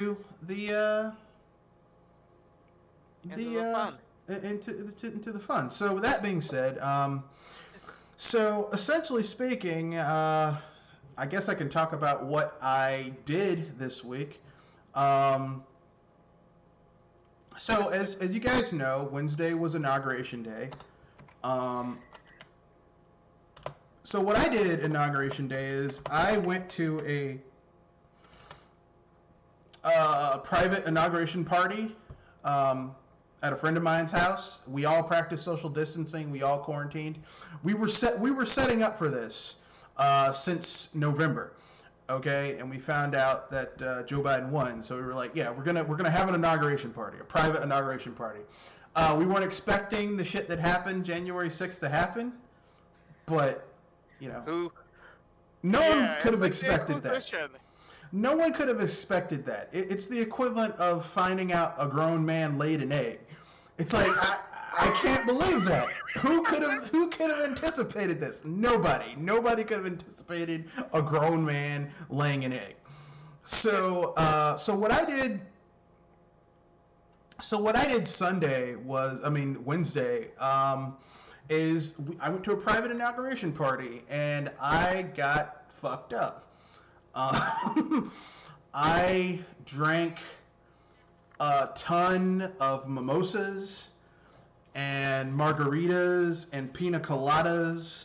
the Into the fun. into the fun. So with that being said, so essentially speaking, I guess I can talk about what I did this week. Um, so as you guys know, Wednesday was inauguration day. Um, so what I did inauguration day is I went to a private inauguration party at a friend of mine's house. We all practiced social distancing. We all quarantined. We were setting up for this since November. Okay, and we found out that Joe Biden won, so we were like, yeah, we're gonna have an inauguration party, a private inauguration party. We weren't expecting the shit that happened January 6th to happen, but you know, Who? no one Yeah, could have it's like the expected that. Inquisition. No one could have expected that. It's the equivalent of finding out a grown man laid an egg. It's like I can't believe that. Who could have anticipated this? Nobody. Nobody could have anticipated a grown man laying an egg. So what I did. So what I did Wednesday, is I went to a private inauguration party and I got fucked up. I drank a ton of mimosas and margaritas and pina coladas.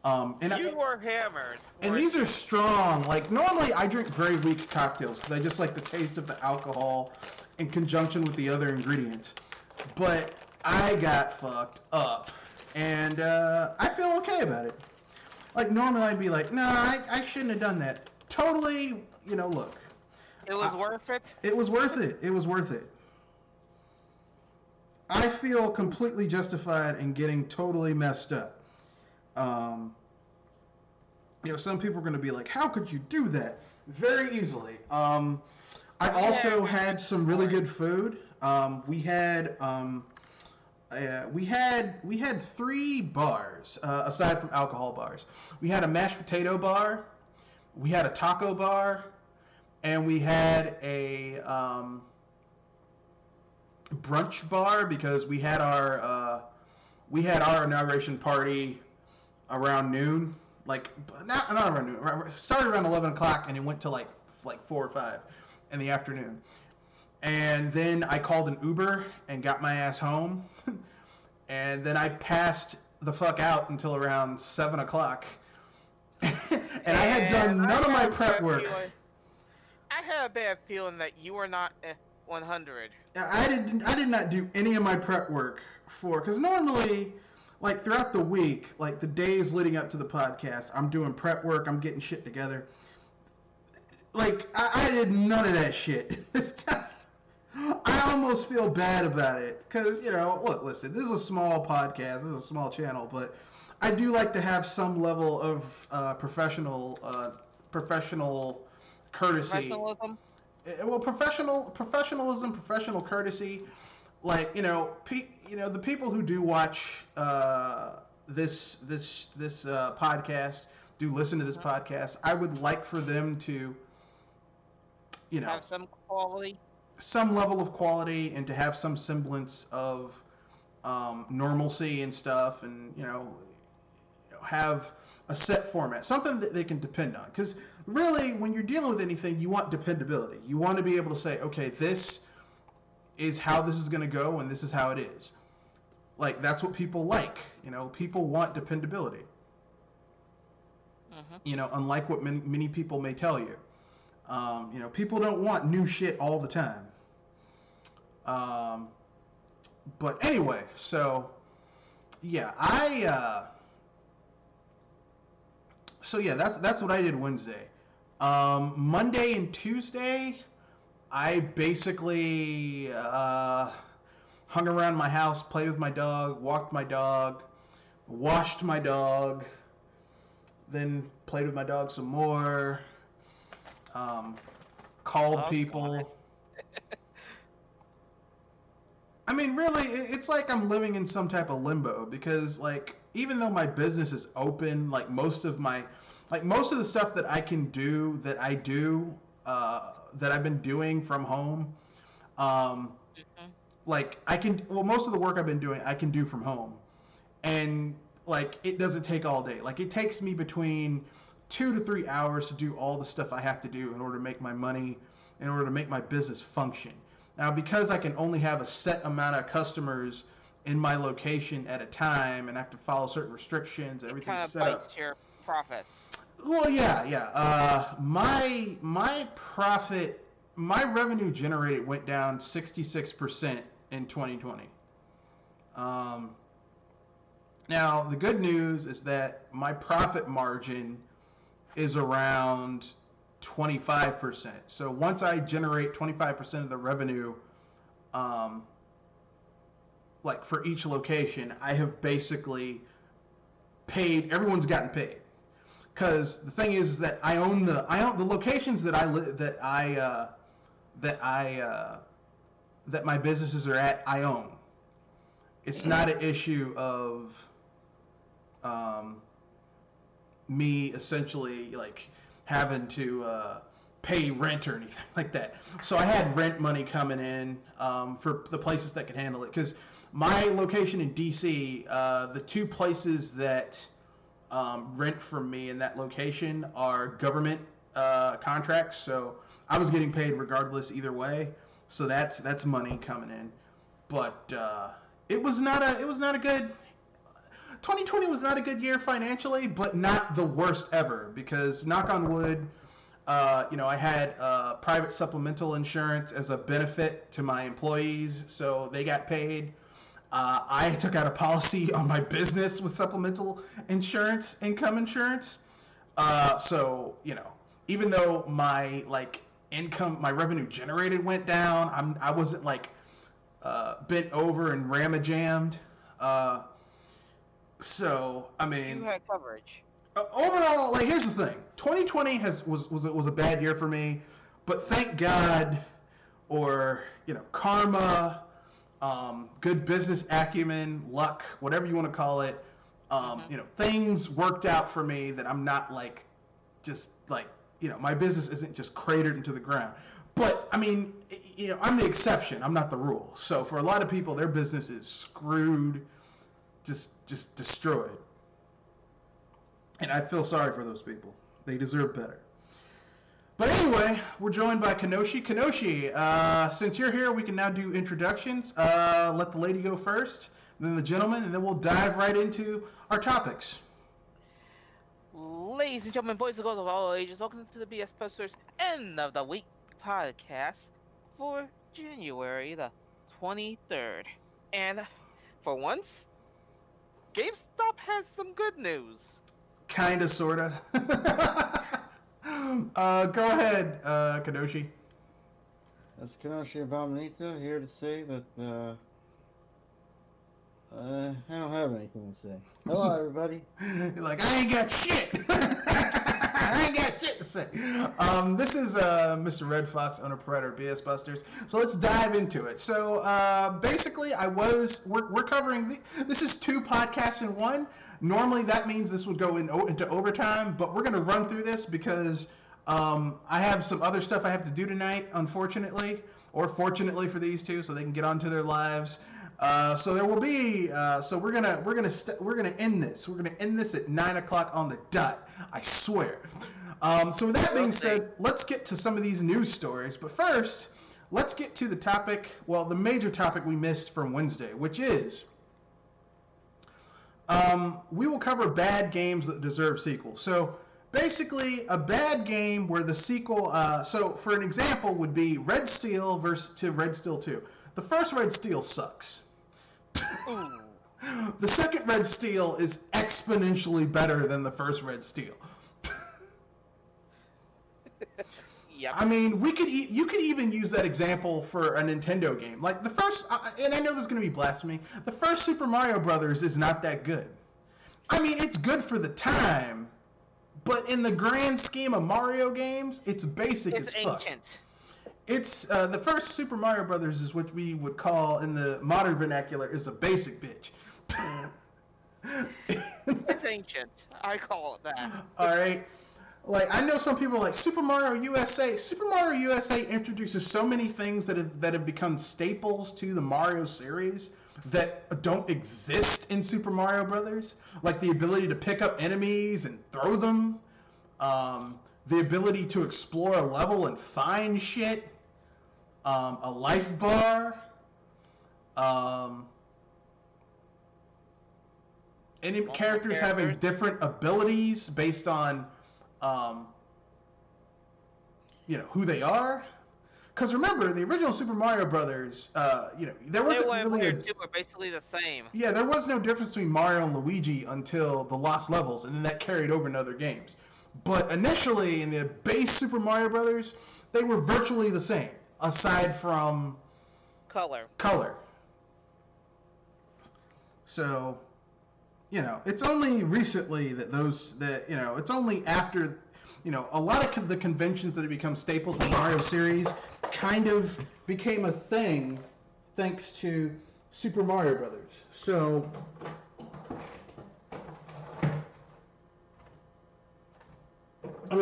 You were hammered. And these are strong. Like normally, I drink very weak cocktails because I just like the taste of the alcohol in conjunction with the other ingredients. But I got fucked up, and I feel okay about it. Like normally, I'd be like, nah, I shouldn't have done that. Totally, look. It was worth it? It was worth it. It was worth it. I feel completely justified in getting totally messed up. Some people are going to be like, how could you do that? Very easily. I also had some really good food. We had three bars aside from alcohol bars. We had a mashed potato bar, we had a taco bar, and we had a brunch bar because we had our inauguration party around noon. Like not around noon. It started around 11 o'clock and it went to like 4 or 5 in the afternoon. And then I called an Uber and got my ass home. And then I passed the fuck out until around 7 o'clock. And I had done none of my prep work. I had a bad feeling that you were not 100. I did not do any of my prep work because normally, like throughout the week, like the days leading up to the podcast, I'm doing prep work, I'm getting shit together. Like I did none of that shit this time. I almost feel bad about it because look, listen, this is a small podcast, this is a small channel, but I do like to have some level of professional courtesy. Professionalism? Well, professionalism, professional courtesy. Like the people who do watch this podcast, do listen to this podcast. I would like for them to, have some quality, some level of quality, and to have some semblance of normalcy and stuff, and have a set format, something that they can depend on. Because really, when you're dealing with anything, you want dependability. You want to be able to say, okay, this is how this is going to go, and this is how it is. Like, that's what people like. People want dependability. Unlike what many people may tell you. People don't want new shit all the time. But anyway, so yeah, that's what I did Wednesday. Monday and Tuesday, I basically hung around my house, played with my dog, walked my dog, washed my dog, then played with my dog some more, called people. I mean, really, it's like I'm living in some type of limbo because, like, even though my business is open, like most of the stuff that I can do, that I do that I've been doing from home. Um, Mhm. like most of the work I've been doing, I can do from home, and like it doesn't take all day. Like it takes me between 2 to 3 hours to do all the stuff I have to do in order to make my money, in order to make my business function. Now, because I can only have a set amount of customers in my location at a time, and I have to follow certain restrictions, It everything's kind of set up. bites your profits. Well, yeah, yeah. My profit, my revenue generated went down 66% in 2020. Um, Now, the good news is that my profit margin is around 25%. So once I generate 25% of the revenue, um, like for each location, I have basically paid. Everyone's gotten paid. Because the thing is that I own the locations that that I that my businesses are at. I own. It's not an issue of um, me essentially like having to pay rent or anything like that. So I had rent money coming in for the places that could handle it. Because my location in DC, the two places that rent from me in that location are government contracts. So I was getting paid regardless either way. So that's money coming in. But it was not a good 2020 was not a good year financially, but not the worst ever because knock on wood, I had private supplemental insurance as a benefit to my employees, so they got paid. I took out a policy on my business with supplemental insurance, income insurance. So even though my my revenue generated went down, I wasn't bent over and ramma-jammed. So I mean, You had coverage. overall, here's the thing: 2020 was a bad year for me, but thank God, or karma, good business acumen, luck, whatever you want to call it. Things worked out for me that I'm not my business isn't just cratered into the ground. But I mean, I'm the exception. I'm not the rule. So for a lot of people, their business is screwed, just destroyed. And I feel sorry for those people. They deserve better. But anyway, we're joined by Kenoshi. Kenoshi, since you're here, we can now do introductions. Let the lady go first, then the gentleman, and then we'll dive right into our topics. Ladies and gentlemen, boys and girls of all ages, welcome to the BS Posters End of the Week podcast for January the 23rd. And for once, GameStop has some good news. Kinda, sorta. Go ahead, Kenoshi. That's Kenoshi Abominita here to say that I don't have anything to say. Hello, everybody. You're like, I ain't got shit. I ain't got shit to say. This is Mr. Red Fox, owner proprietor of BS Busters. So let's dive into it. So basically, we're covering. This is 2 podcasts in one. Normally, that means this would go into overtime, but we're going to run through this because I have some other stuff I have to do tonight, unfortunately, or fortunately for these two, so they can get on to their lives. So there will be. So we're gonna end this. We're gonna end this at 9:00 on the dot. I swear. So with that being said, let's get to some of these news stories. But first, let's get to the topic. Well, the major topic we missed from Wednesday, which is we will cover bad games that deserve sequels. So basically, a bad game where the sequel. So for an example, would be Red Steel versus Red Steel 2. The first Red Steel sucks. The second Red Steel is exponentially better than the first Red Steel. Yep. I mean, you could even use that example for a Nintendo game. Like the first, and I know this is going to be blasphemy, the first Super Mario Brothers is not that good. I mean, it's good for the time, but in the grand scheme of Mario games, it's basic as fuck. Ancient. It's the first Super Mario Brothers is what we would call in the modern vernacular is a basic bitch. It's ancient. I call it that. All right. Like, I know some people are like Super Mario USA. Super Mario USA introduces so many things that have become staples to the Mario series that don't exist in Super Mario Brothers, like the ability to pick up enemies and throw them, the ability to explore a level and find shit, a life bar, any characters having different abilities based on who they are. Because remember, the original Super Mario Brothers, there wasn't really two were basically the same. Yeah, there was no difference between Mario and Luigi until the Lost Levels, and then that carried over in other games. But initially, in the base Super Mario Brothers, they were virtually the same, aside from color. So, it's only recently that it's only after, a lot of the conventions that have become staples in the Mario series kind of became a thing thanks to Super Mario Brothers. So,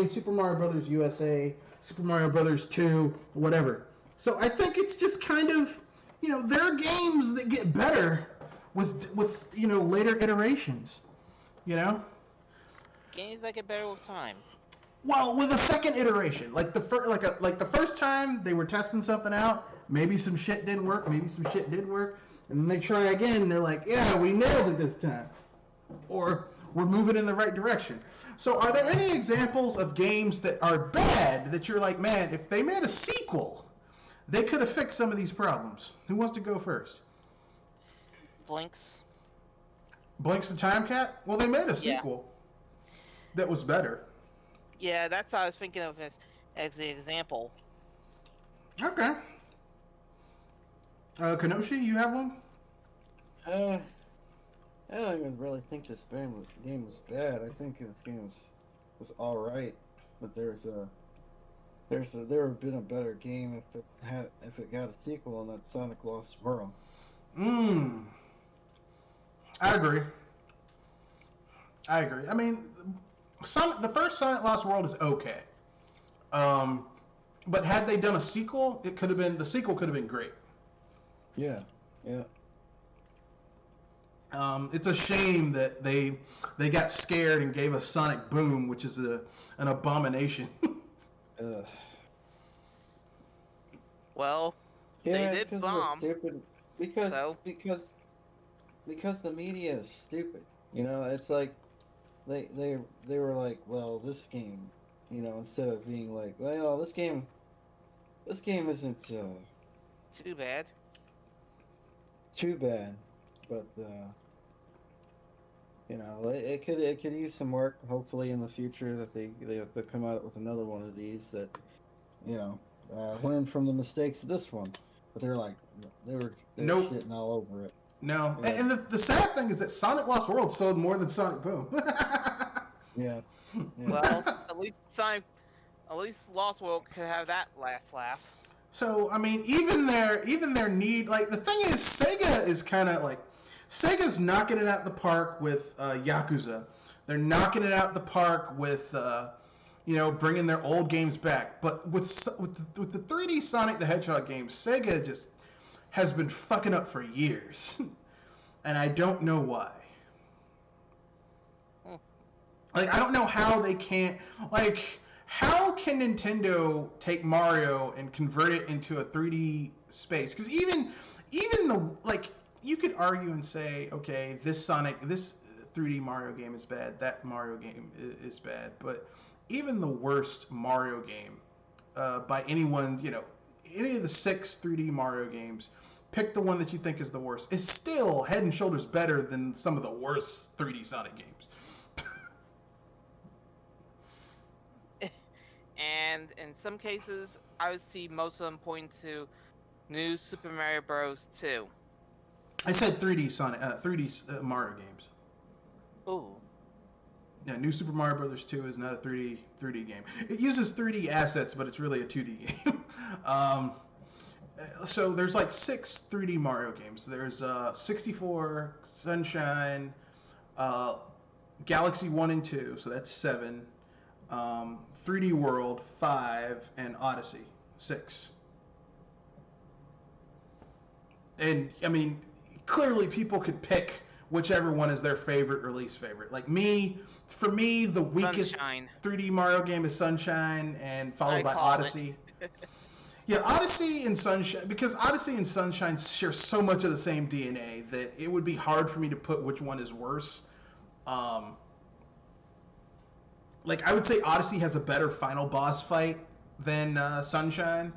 Super Mario Brothers USA, Super Mario Brothers 2, whatever. So I think it's just kind of, there are games that get better with later iterations, Games that get better with time. Well, with a second iteration, like the first time they were testing something out, maybe some shit didn't work, maybe some shit did work, and then they try again, and they're like, yeah, we nailed it this time, or we're moving in the right direction. So, are there any examples of games that are bad that you're like, man, if they made a sequel, they could have fixed some of these problems? Who wants to go first? Blinks the Time Cat? Well, they made a sequel that was better. Yeah, that's how I was thinking of as the example. Okay. Kenoshi, you have one? I don't even really think this game was bad. I think this game was all right, but there would have been a better game if it got a sequel, and that's Sonic Lost World. I agree. The first Sonic Lost World is okay. But had they done a sequel, the sequel could have been great. Yeah. It's a shame that they got scared and gave us Sonic Boom, which is an abomination. Well, they did bomb. Because the media is stupid. It's like they were like, well, this game, instead of being like, well, this game isn't too bad, but it could use some work. Hopefully, in the future, that they'll come out with another one of these that learn from the mistakes of this one. But they're shitting all over it. No, yeah. And the sad thing is that Sonic Lost World sold more than Sonic Boom. Yeah. Well, at least Lost World could have that last laugh. So even their need, like, the thing is, Sega is kind of like, Sega's knocking it out the park with Yakuza. They're knocking it out the park with bringing their old games back. But with the 3D Sonic the Hedgehog games, Sega just has been fucking up for years. And I don't know why. Like, I don't know how they can't, like, how can Nintendo take Mario and convert it into a 3D space? Because even you could argue and say, okay, this 3D Mario game is bad, that Mario game is bad, but even the worst Mario game, by anyone, any of the 6 3D Mario games, pick the one that you think is the worst, is still head and shoulders better than some of the worst 3D Sonic games. And in some cases, I would see most of them pointing to new Super Mario Bros. 2. I said 3D Sonic, 3D Mario games. Ooh. Yeah, New Super Mario Bros. 2 is not a 3D game. It uses 3D assets, but it's really a 2D game. So there's like 6 3D Mario games. There's 64, Sunshine, Galaxy 1 and 2, so that's 7. 3D World 5, and Odyssey 6. And I mean, clearly people could pick whichever one is their favorite or least favorite. Like for me, the weakest Sunshine. 3D Mario game is Sunshine, and followed by call it. Odyssey. Yeah, Odyssey and Sunshine, because Odyssey and Sunshine share so much of the same DNA that it would be hard for me to put which one is worse. Like, I would say Odyssey has a better final boss fight than Sunshine.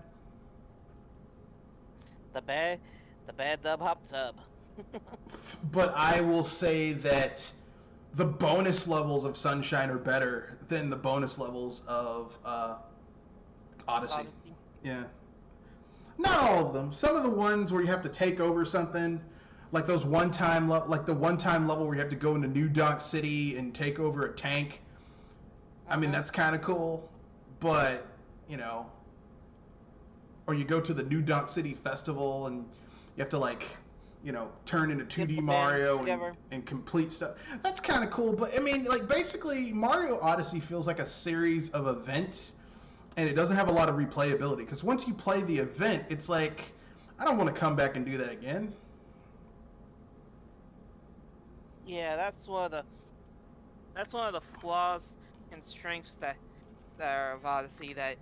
The bad dub hop tub. But I will say that the bonus levels of Sunshine are better than the bonus levels of Odyssey. Yeah. Not all of them. Some of the ones where you have to take over something, like those like the one-time level where you have to go into New Donk City and take over a tank. I mean, that's kind of cool, but, you know, or you go to the New Donk City Festival and you have to, like, you know, turn into 2D Mario and complete stuff. That's kind of cool, but, I mean, like, basically, Mario Odyssey feels like a series of events, and it doesn't have a lot of replayability, because once you play the event, it's like, I don't want to come back and do that again. Yeah, that's one of the flaws and strengths that are of Odyssey, that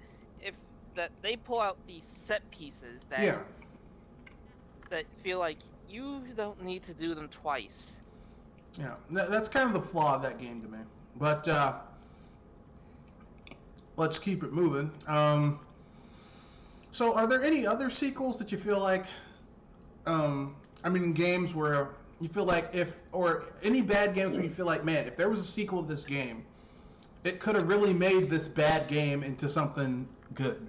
they pull out these set pieces that feel like you don't need to do them twice. Yeah, that's kind of the flaw of that game to me. But let's keep it moving. So are there any other sequels that you feel like, games where you feel like or any bad games where you feel like, man, if there was a sequel to this game, it could have really made this bad game into something good?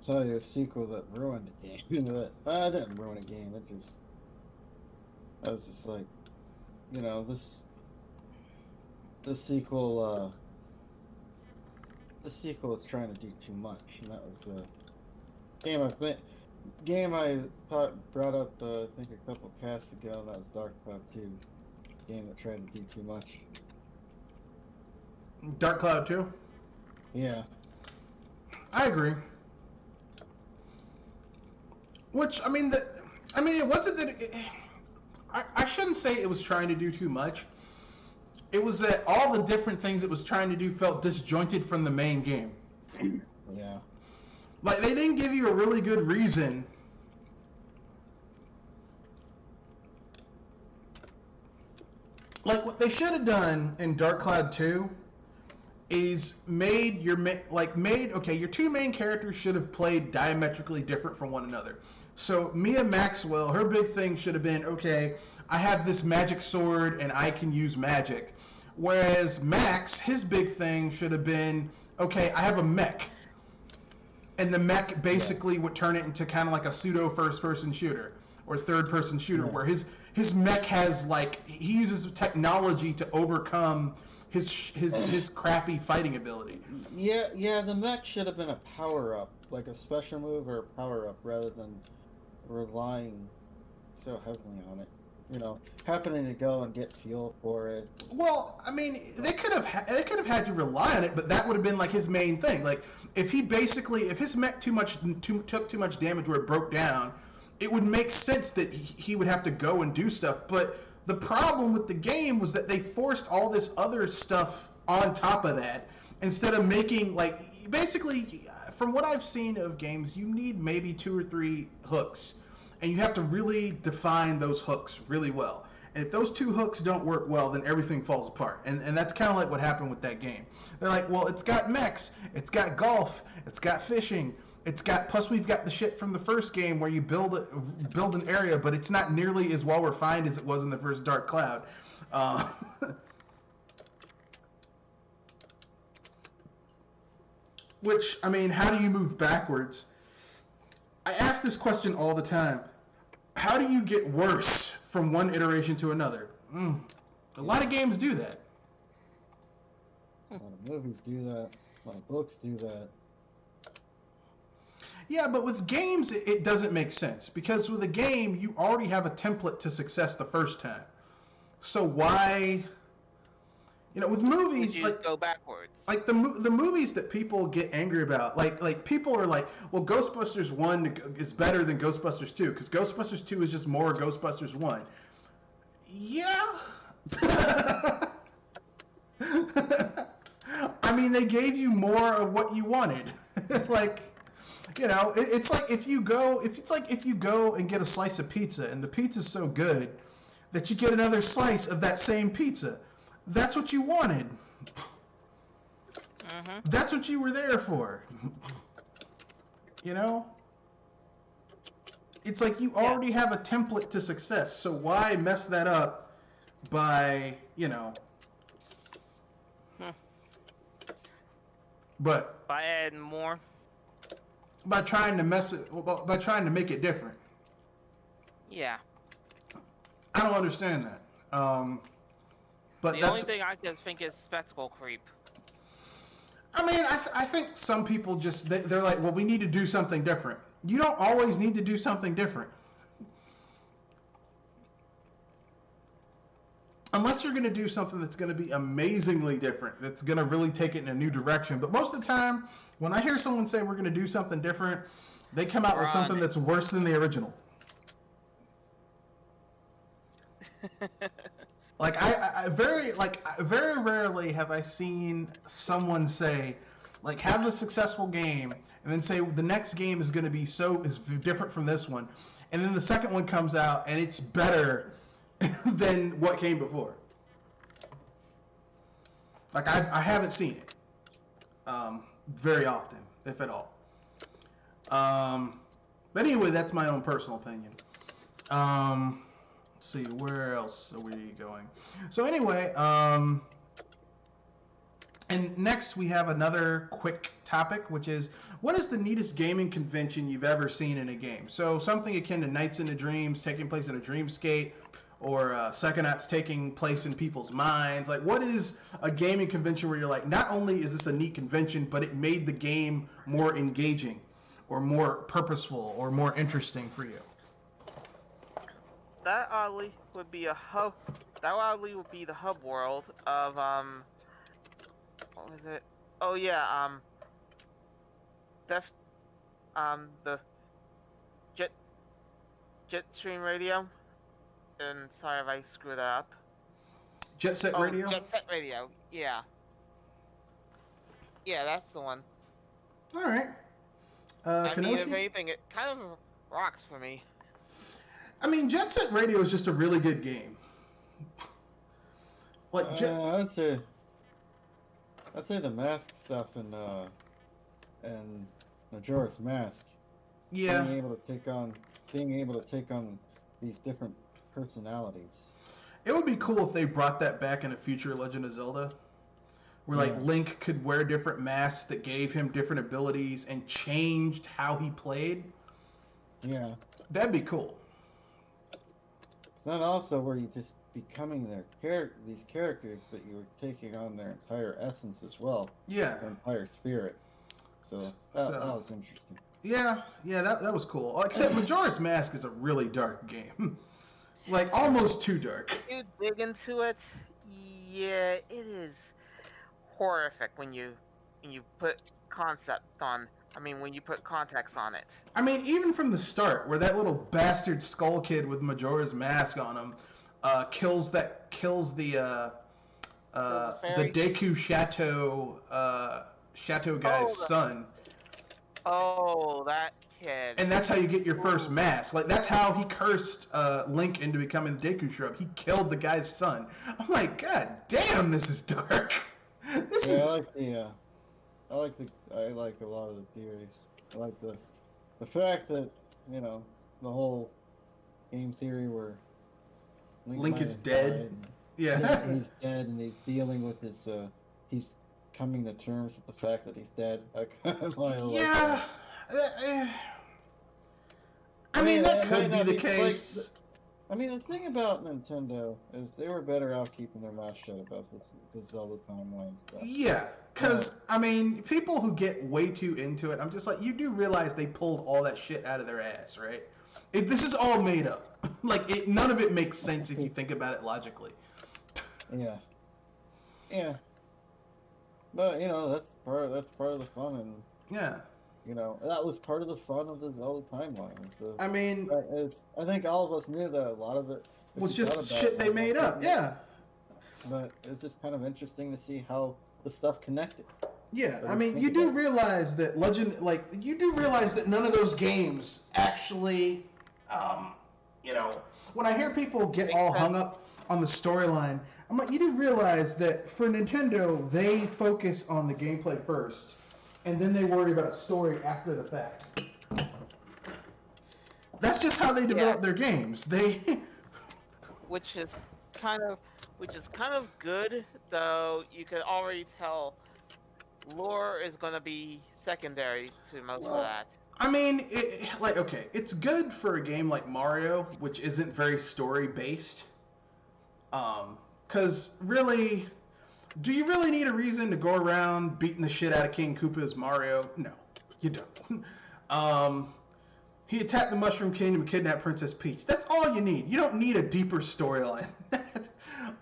So a sequel that ruined the game. I didn't ruin a game. I was just like, you know, this sequel was trying to do too much, and that was the game I brought up I think a couple casts ago, and that was Dark Cloud 2, game that tried to do too much. Dark Cloud 2? Yeah. I agree. Which, it wasn't that... I shouldn't say it was trying to do too much. It was that all the different things it was trying to do felt disjointed from the main game. Yeah. Like, they didn't give you a really good reason. Like, what they should have done in Dark Cloud 2 is your two main characters should have played diametrically different from one another. So Mia Maxwell, her big thing should have been, okay, I have this magic sword and I can use magic. Whereas Max, his big thing should have been, okay, I have a mech. And the mech basically would turn it into kind of like a pseudo first-person shooter or third-person shooter, where his mech has, like, he uses technology to overcome his crappy fighting ability. Yeah, the mech should have been a power-up, like a special move or a power-up, rather than relying so heavily on it. You know, happening to go and get fuel for it. Well, I mean, they could have had you rely on it, but that would have been like his main thing. Like, if his mech took too much damage where it broke down, it would make sense that he would have to go and do stuff. But the problem with the game was that they forced all this other stuff on top of that instead of making, like, basically, from what I've seen of games, you need maybe 2 or 3 hooks. And you have to really define those hooks really well. And if those 2 hooks don't work well, then everything falls apart. And that's kind of like what happened with that game. They're like, well, it's got mechs, it's got golf, it's got fishing, plus we've got the shit from the first game where you build an area, but it's not nearly as well refined as it was in the first Dark Cloud. Which, I mean, how do you move backwards? I ask this question all the time. How do you get worse from one iteration to another? A lot of games do that. A lot of movies do that. A lot of books do that. Yeah, but with games, it doesn't make sense. Because with a game, you already have a template to success the first time. So why... You know, with movies, you like go backwards. like the movies that people get angry about, like people are like, well, Ghostbusters 1 is better than Ghostbusters 2 because Ghostbusters 2 is just more Ghostbusters 1. Yeah. I mean, they gave you more of what you wanted. Like, you know, it's like if you go and get a slice of pizza and the pizza's so good that you get another slice of that same pizza. That's what you wanted. That's what you were there for. You know? It's like you already have a template to success, so why mess that up by, you know... But... By adding more? By trying to by trying to make it different. Yeah. I don't understand that. But the only thing I just think is spectacle creep. I mean, I think some people just, they're like, well, we need to do something different. You don't always need to do something different. Unless you're going to do something that's going to be amazingly different, that's going to really take it in a new direction. But most of the time, when I hear someone say we're going to do something different, they come out with something that's worse than the original. Like I very rarely have I seen someone say, like, have a successful game and then say the next game is going to be is different from this one, and then the second one comes out and it's better than what came before. Like I haven't seen it very often, if at all. But anyway, that's my own personal opinion. Let's see, where else are we going? So anyway, and next we have another quick topic, which is, what is the neatest gaming convention you've ever seen in a game? So something akin to Nights into Dreams taking place in a dreamscape, or Psychonauts taking place in people's minds. Like, what is a gaming convention where you're like, not only is this a neat convention, but it made the game more engaging, or more purposeful, or more interesting for you? That oddly would be a hub. That oddly would be the hub world of what was it? Oh yeah, the Jetstream Radio. And sorry if I screwed that up. Jet Set Radio? Jet Set Radio, yeah. Yeah, that's the one. All right. I mean, if anything, it kind of rocks for me. I mean, Jet Set Radio is just a really good game. Like, I'd say the mask stuff and Majora's Mask. Yeah. Being able to take on these different personalities. It would be cool if they brought that back in a future Legend of Zelda, where like Link could wear different masks that gave him different abilities and changed how he played. Yeah. That'd be cool. It's not also where you just becoming these characters, but you're taking on their entire essence as well. Yeah. Their entire spirit. So that was interesting. Yeah, that was cool. Except Majora's Mask is a really dark game. Like, almost too dark. You dig into it, yeah, it is horrific when you put when you put context on it. I mean, even from the start, where that little bastard skull kid with Majora's Mask on him kills the Deku Chateau guy's son. Oh, that kid. And that's how you get your first mask. Like, that's how he cursed Link into becoming the Deku Shrub. He killed the guy's son. I'm like, God damn, this is dark. I like a lot of the theories. I like the fact that, you know, the whole game theory where Link is dead. Yeah. He's dead and he's dealing with his he's coming to terms with the fact that he's dead. Yeah. I mean, that could be the case. I mean, the thing about Nintendo is they were better off keeping their mouth shut about this Zelda timeline stuff. Yeah, because, I mean, people who get way too into it, I'm just like, you do realize they pulled all that shit out of their ass, right? This is all made up. Like, none of it makes sense if you think about it logically. Yeah. Yeah. But that's part of the fun, and Yeah. that was part of the fun of the Zelda timeline. So, I mean, I think all of us knew that a lot of it was just shit they made up. Yeah. But it's just kind of interesting to see how the stuff connected. Yeah, I mean, you do realize that none of those games actually, when I hear people get all hung up on the storyline, I'm like, you do realize that for Nintendo, they focus on the gameplay first, and then they worry about story after the fact. That's just how they develop their games. Which is kind of good, though you can already tell lore is going to be secondary to most of that. I mean, it's good for a game like Mario, which isn't very story-based. Because really, do you really need a reason to go around beating the shit out of King Koopa's Mario? No, you don't. He attacked the Mushroom Kingdom and kidnapped Princess Peach. That's all you need. You don't need a deeper storyline than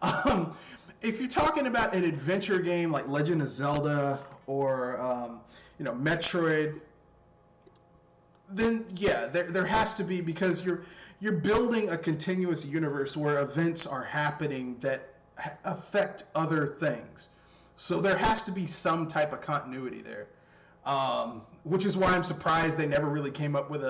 that. If you're talking about an adventure game like Legend of Zelda or Metroid, then yeah, there has to be, because you're building a continuous universe where events are happening that affect other things. So there has to be some type of continuity there, which is why I'm surprised they never really came up with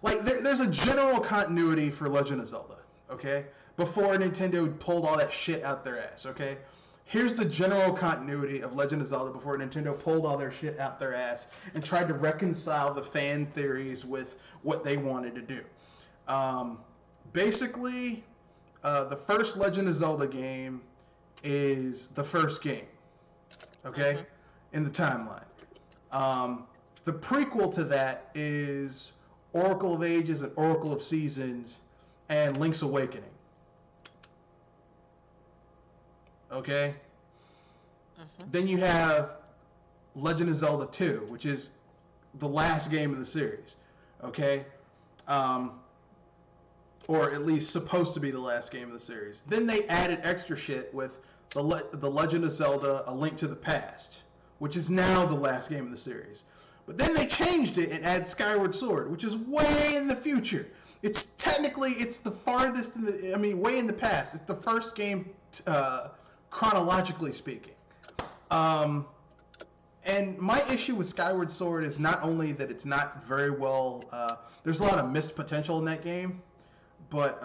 there's a general continuity for Legend of Zelda, okay? Before Nintendo pulled all that shit out their ass, okay? Here's the general continuity of Legend of Zelda before Nintendo pulled all their shit out their ass and tried to reconcile the fan theories with what they wanted to do. Basically, the first Legend of Zelda game is the first game, okay, in the timeline. The prequel to that is Oracle of Ages and Oracle of Seasons and Link's Awakening. Okay? Then you have Legend of Zelda 2, which is the last game of the series. Okay? Or at least supposed to be the last game of the series. Then they added extra shit with the Legend of Zelda: A Link to the Past, which is now the last game of the series. But then they changed it and added Skyward Sword, which is way in the future. It's the farthest way in the past. It's the first game, chronologically speaking. And my issue with Skyward Sword is not only that it's not very well, there's a lot of missed potential in that game, but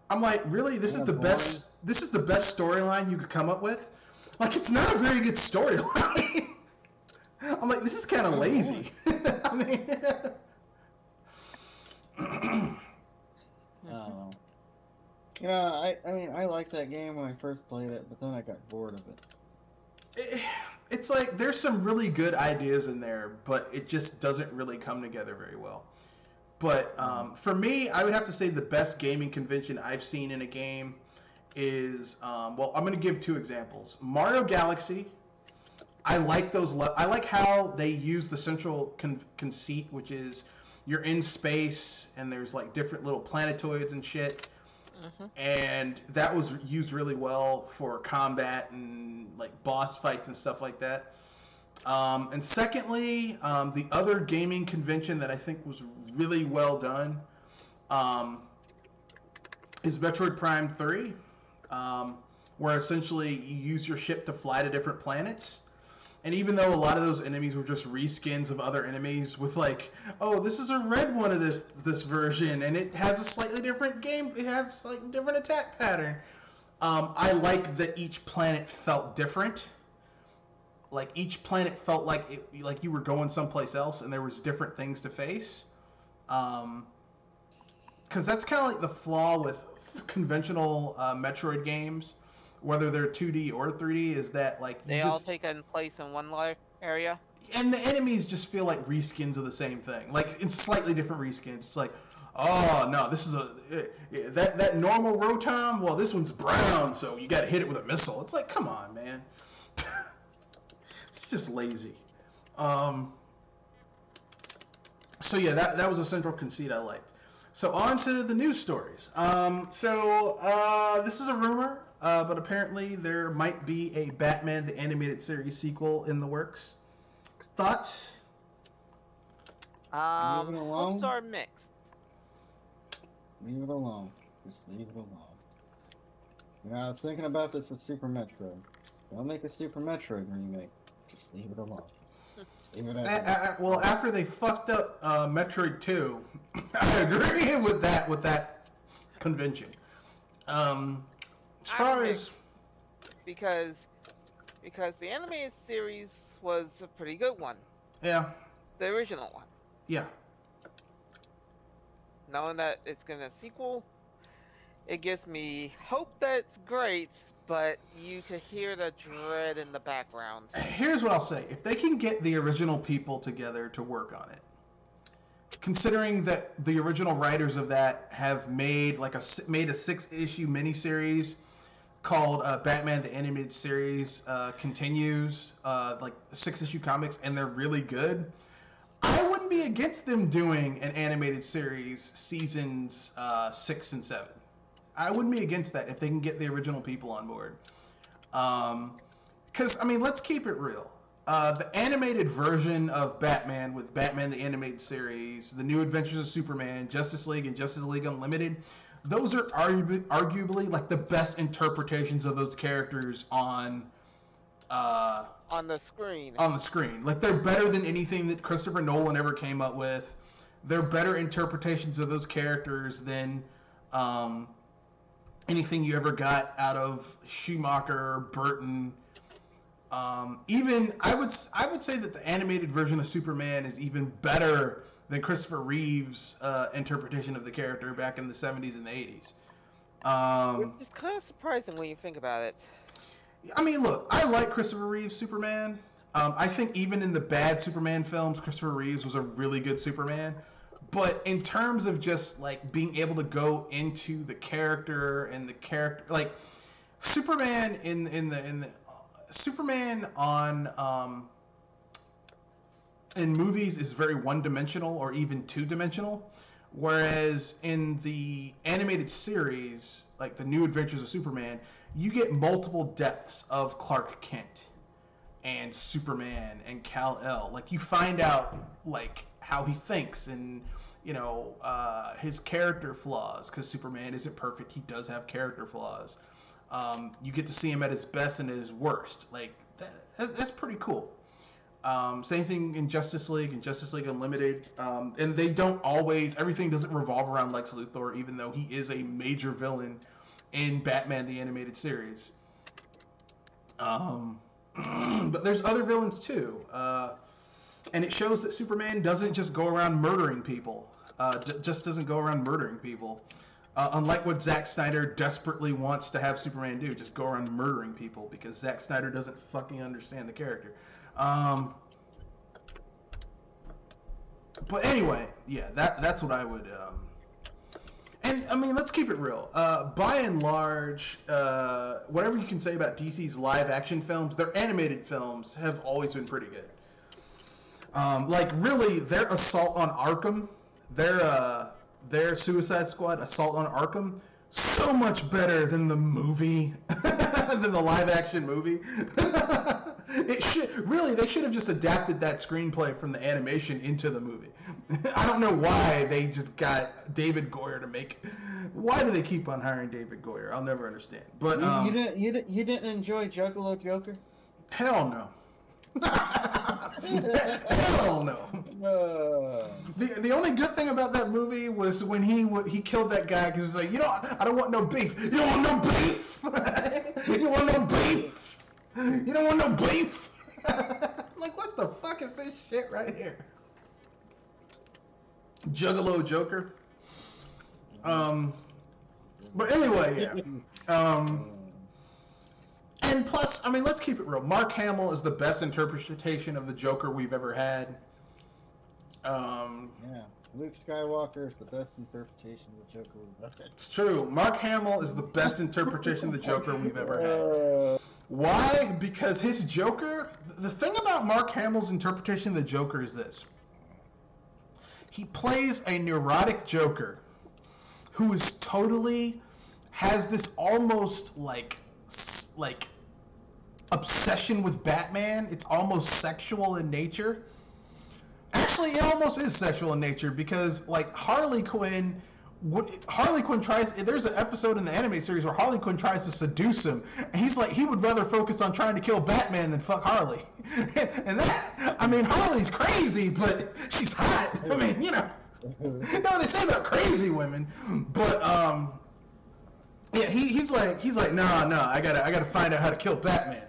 I'm like, really, this is the best storyline you could come up with? Like, it's not a very good storyline. I'm like, this is kind of lazy. I mean, I don't know. Yeah, I liked that game when I first played it, but then I got bored of it. It's like, there's some really good ideas in there, but it just doesn't really come together very well. But for me, I would have to say the best gaming convention I've seen in a game is, I'm going to give two examples. Mario Galaxy. I like those. I like how they use the central conceit, which is you're in space and there's like different little planetoids and shit. And that was used really well for combat and like boss fights and stuff like that. And secondly, the other gaming convention that I think was really well done is Metroid Prime 3, where essentially you use your ship to fly to different planets. And even though a lot of those enemies were just reskins of other enemies with like, oh, this is a red one of this version, and it has a slightly different it has a slightly different attack pattern. I like that each planet felt different. Like each planet felt like you were going someplace else, and there was different things to face. Because that's kind of like the flaw with conventional Metroid games, whether they're 2D or 3D, is that like they all take place in one area, and the enemies just feel like reskins of the same thing, like in slightly different reskins. It's like, oh no, this is that normal Rotom. Well, this one's brown, so you got to hit it with a missile. It's like, come on, man. It's just lazy. So yeah, that was a central conceit I liked. So on to the news stories. This is a rumor. but apparently there might be a Batman the Animated Series sequel in the works. Thoughts? Leave it alone. Hopes are mixed. Leave it alone. Just leave it alone. You know, I was thinking about this with Super Metroid. Don't make a Super Metroid remake. Just leave it alone. Leave it Well, after they fucked up Metroid 2, I agree with that convention. As far as because the animated series was a pretty good one. Yeah. The original one. Yeah. Knowing that it's gonna sequel, it gives me hope that it's great, but you could hear the dread in the background. Here's what I'll say. If they can get the original people together to work on it, considering that the original writers of that have made a 6-issue miniseries called Batman the Animated Series Continues, like 6-issue comics, and they're really good, I wouldn't be against them doing an animated series seasons 6 and 7. I wouldn't be against that if they can get the original people on board. Because, I mean, let's keep it real. The animated version of Batman with Batman the Animated Series, The New Adventures of Superman, Justice League, and Justice League Unlimited, those are arguably like the best interpretations of those characters on the screen. On the screen. Like, they're better than anything that Christopher Nolan ever came up with. They're better interpretations of those characters than anything you ever got out of Schumacher, Burton. Even I would say that the animated version of Superman is even better than Christopher Reeve's interpretation of the character back in the 70s and the 80s. It's kind of surprising when you think about it. I mean, look, I like Christopher Reeve's Superman. I think even in the bad Superman films, Christopher Reeves was a really good Superman. But in terms of just like being able to go into the character and the character, like Superman in the Superman on in movies is very one-dimensional or even two-dimensional, whereas in the animated series, like the New Adventures of Superman, you get multiple depths of Clark Kent and Superman and Kal-El. Like, you find out like how he thinks and, you know, his character flaws, because Superman isn't perfect. He does have character flaws. You get to see him at his best and at his worst. Like, that's pretty cool. Same thing in Justice League and Justice League Unlimited. And they don't always, everything doesn't revolve around Lex Luthor, even though he is a major villain in Batman the Animated Series. But there's other villains too. And it shows that Superman doesn't just go around murdering people. Just doesn't go around murdering people. Unlike what Zack Snyder desperately wants to have Superman do, just go around murdering people, because Zack Snyder doesn't fucking understand the character. But anyway, yeah, that's what I would. And I mean, let's keep it real. By and large, whatever you can say about DC's live action films, their animated films have always been pretty good. Like, really, their Assault on Arkham, their Suicide Squad Assault on Arkham, so much better than the movie, than the live action movie. They should have just adapted that screenplay from the animation into the movie. I don't know why they just got David Goyer to make. Why do they keep on hiring David Goyer? I'll never understand. But you didn't enjoy Juggalo Joker? Hell no. Hell no. The only good thing about that movie was when he killed that guy, because he was like, I don't want no beef. You don't want no beef. You want no beef. You don't want no beef. Like, what the fuck is this shit right here? Juggalo Joker. But anyway, yeah. And plus, I mean, let's keep it real. Mark Hamill is the best interpretation of the Joker we've ever had. Yeah, Luke Skywalker is the best interpretation of the Joker we've ever had. It's true. Mark Hamill is the best interpretation of the Joker we've ever had. Why? Because his Joker... The thing about Mark Hamill's interpretation of the Joker is this. He plays a neurotic Joker who is totally... has this almost, like, like obsession with Batman. It's almost sexual in nature. Actually, it almost is sexual in nature because like Harley Quinn tries. There's an episode in the anime series where Harley Quinn tries to seduce him, and he's like, he would rather focus on trying to kill Batman than fuck Harley. And that, I mean, Harley's crazy, but she's hot. I mean, you know, no, they say about crazy women, but yeah, he's like, no, I gotta find out how to kill Batman.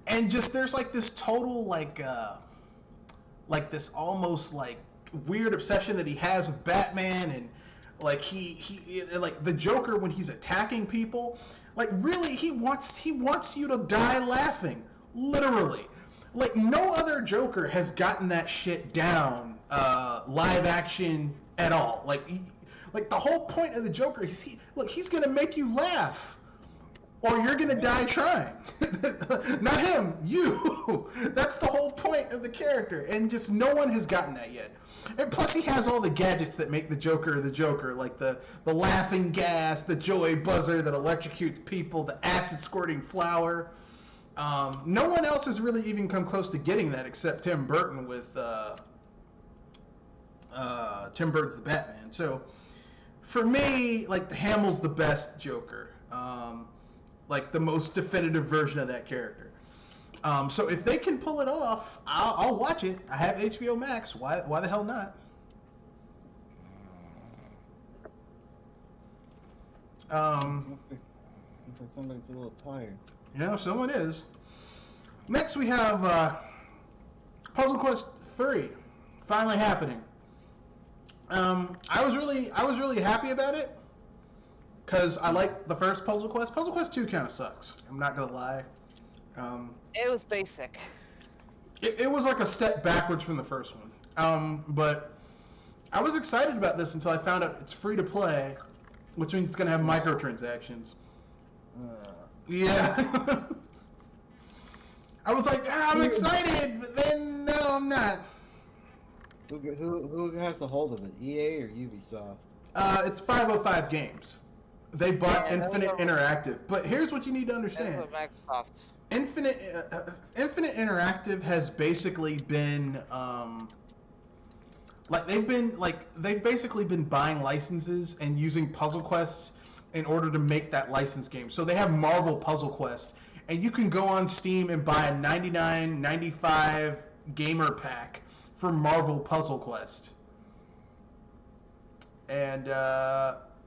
And just there's like this total like this almost like weird obsession that he has with Batman, and like he like the Joker when he's attacking people, like really he wants you to die laughing, literally. Like no other Joker has gotten that shit down live action at all. Like the whole point of the Joker is he's gonna make you laugh, or you're gonna die trying. Not him, you. That's the whole point of the character, and just no one has gotten that yet. And plus, he has all the gadgets that make the Joker, like the laughing gas, the joy buzzer that electrocutes people, the acid squirting flower. No one else has really even come close to getting that except Tim Burton with Tim Burton's the Batman. So for me, like Hamill's the best Joker. Like the most definitive version of that character. So if they can pull it off, I'll watch it. I have HBO Max. Why the hell not? Looks like somebody's a little tired. Yeah, someone is. Next we have Puzzle Quest 3 finally happening. I was really happy about it because I like the first Puzzle Quest. Puzzle Quest 2 kind of sucks. I'm not gonna lie. It was basic. It was like a step backwards from the first one. But I was excited about this until I found out it's free to play, which means it's going to have microtransactions. Yeah. I was like, I'm excited, but then no, I'm not. Who has a hold of it? EA or Ubisoft? It's 505 Games. They bought Infinite Interactive. But here's what you need to understand. Microsoft. Infinite Interactive has basically been they've basically been buying licenses and using Puzzle Quests in order to make that license game. So they have Marvel Puzzle Quest, and you can go on Steam and buy a $99.95 gamer pack for Marvel Puzzle Quest. And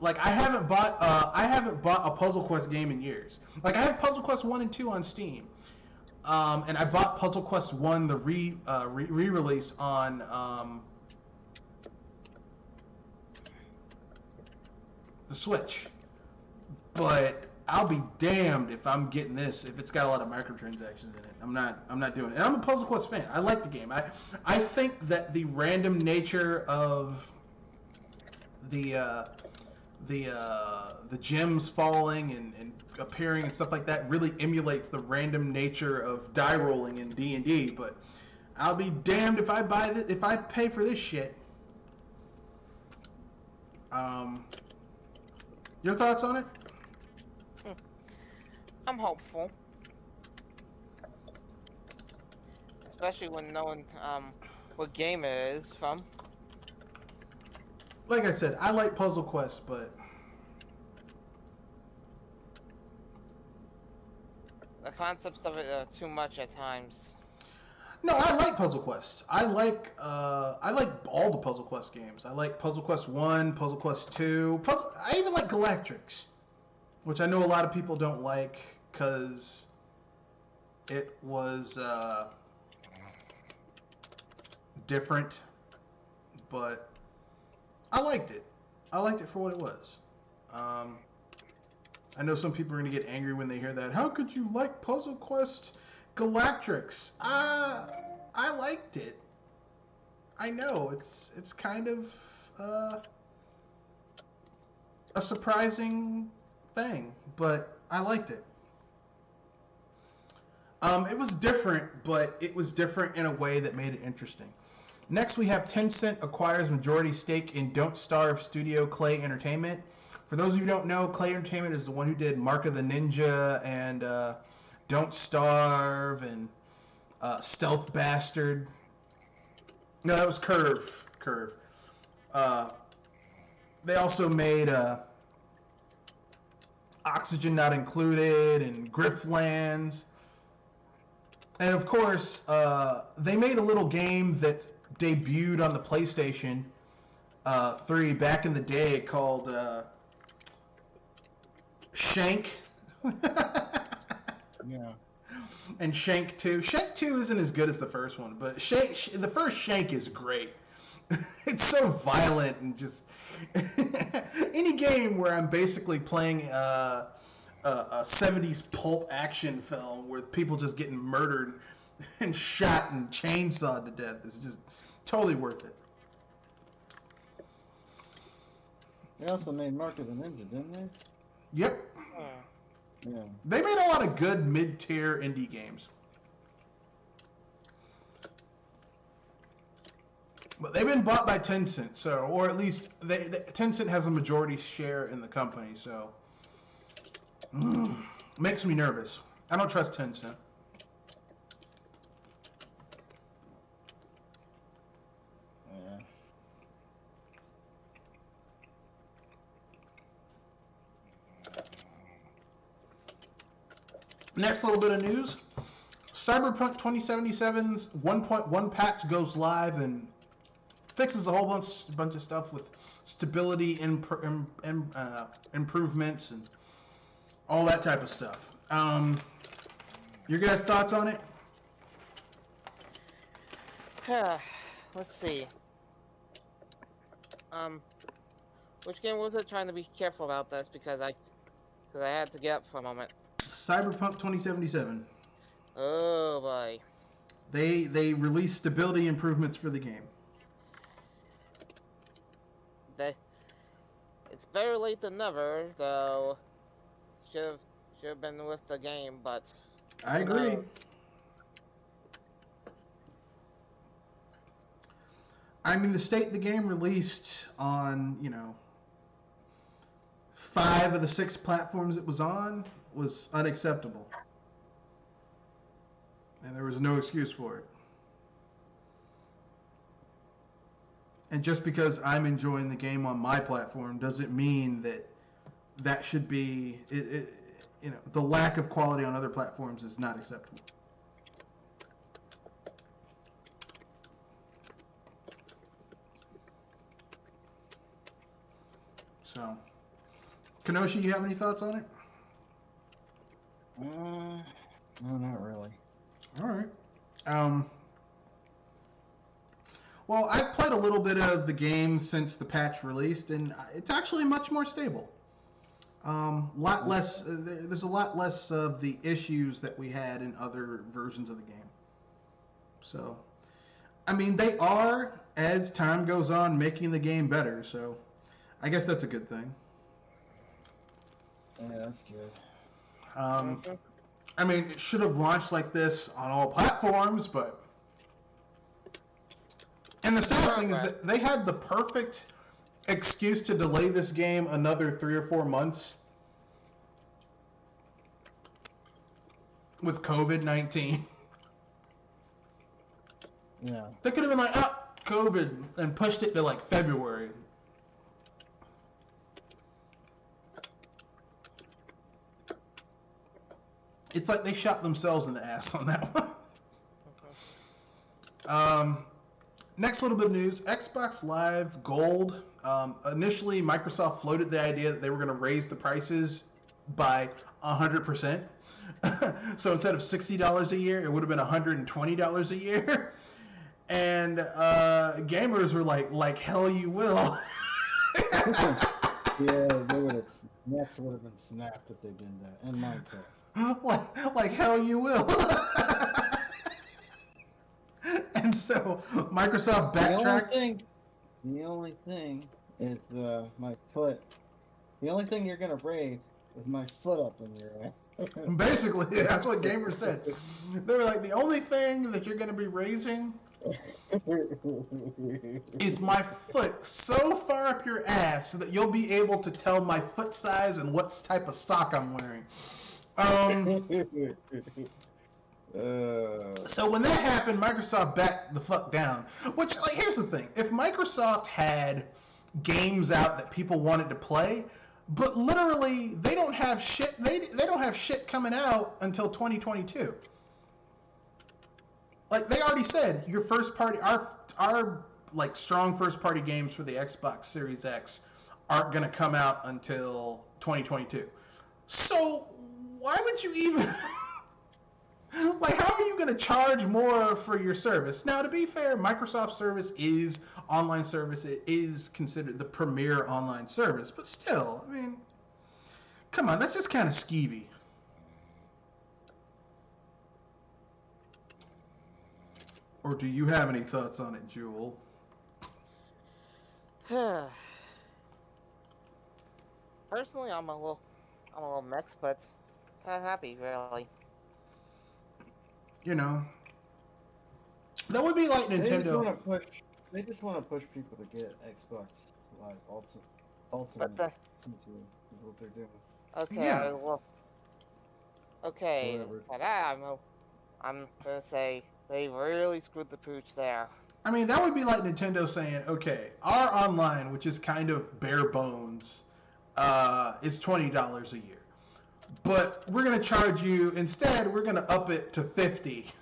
like I haven't bought a Puzzle Quest game in years. Like I have Puzzle Quest 1 and 2 on Steam. And I bought Puzzle Quest 1, the re-release on the Switch. But I'll be damned if I'm getting this if it's got a lot of microtransactions in it. I'm not doing it. And I'm a Puzzle Quest fan. I like the game. I think that the random nature of the gems falling and appearing and stuff like that really emulates the random nature of die rolling in D&D. But I'll be damned if I buy this, if I pay for this shit. Your thoughts on it? I'm hopeful, especially when knowing what game it is from. Like I said, I like Puzzle Quest, but the concepts of it are too much at times. no, I like Puzzle Quest. I like all the Puzzle Quest games. I like Puzzle Quest 1, Puzzle Quest 2. I even like Galactrix, which I know a lot of people don't like because it was different, but I liked it. I liked it for what it was. I know some people are going to get angry when they hear that. How could you like Puzzle Quest Galactrix? I liked it. I know it's kind of a surprising thing, but I liked it. It was different, but it was different in a way that made it interesting. Next, we have Tencent acquires majority stake in Don't Starve Studio Clay Entertainment For those of you who don't know, Clay Entertainment is the one who did Mark of the Ninja and Don't Starve and Stealth Bastard. No, that was Curve. They also made Oxygen Not Included and Griftlands. And of course, they made a little game that debuted on the PlayStation 3 back in the day called Shank. Yeah. And Shank 2. Shank 2 isn't as good as the first one, but the first Shank is great. It's so violent and just... Any game where I'm basically playing a 70s pulp action film where people just getting murdered and shot and chainsawed to death is just totally worth it. They also made Mark of the Ninja, didn't they? Yep. Yeah. They made a lot of good mid-tier indie games. But they've been bought by Tencent, so, or at least Tencent has a majority share in the company, so makes me nervous. I don't trust Tencent. Yeah. Next little bit of news. Cyberpunk 2077's 1.1 patch goes live and fixes a whole bunch of stuff with stability improvements and all that type of stuff. Your guys' thoughts on it? Let's see. Which game was it? Trying to be careful about this because I had to get up for a moment. Cyberpunk 2077. Oh boy. They released stability improvements for the game. It's better late than never, though. Should have been with the game, but I agree. I mean, the state the game released on, 5 of the 6 platforms it was on was unacceptable. And there was no excuse for it. And just because I'm enjoying the game on my platform doesn't mean that should be, the lack of quality on other platforms is not acceptable. So, Kenoshi, you have any thoughts on it? No, not really. All right. Well, I've played a little bit of the game since the patch released, and it's actually much more stable. Lot less. There's a lot less of the issues that we had in other versions of the game. So, I mean, they are, as time goes on, making the game better. So, I guess that's a good thing. Yeah, that's good. I mean, it should have launched like this on all platforms, but... And the sad thing is that they had the perfect excuse to delay this game another 3 or 4 months with COVID-19. Yeah. They could have been like, COVID, and pushed it to like February. It's like they shot themselves in the ass on that one. okay. Next little bit of news, Xbox Live Gold. Initially, Microsoft floated the idea that they were going to raise the prices by 100%. So instead of $60 a year, it would have been $120 a year. And gamers were like, hell you will. Yeah, they would have. Necks would have been snapped if they did that, and Minecraft. like hell you will. And so Microsoft backtracked. The only thing is my foot. The only thing you're gonna raise is my foot up in your ass. Basically, yeah, that's what gamers said. They were like, the only thing that you're gonna be raising is my foot so far camera up your ass so that you'll be able to tell my foot size and what type of sock I'm wearing. So when that happened, Microsoft backed the fuck down. Which, like, here's the thing: if Microsoft had games out that people wanted to play, but literally they don't have shit. They don't have shit coming out until 2022. Like they already said, your first party, our like strong first party games for the Xbox Series X aren't gonna come out until 2022. So why would you even? Like, how are you going to charge more for your service? Now, to be fair, Microsoft's service is online service. It is considered the premier online service. But still, I mean, come on, that's just kind of skeevy. Or do you have any thoughts on it, Jewel? Personally, I'm a little mixed, but kind of happy, really. You know, that would be like Nintendo. They just want to push people to get Xbox Live Ultimate. Essentially, is what they're doing. Okay, Yeah. Okay. For that, I'm gonna say they really screwed the pooch there. I mean, that would be like Nintendo saying, okay, our online, which is kind of bare bones, is $20 a year. But we're going to charge you, instead, we're going to up it to $50,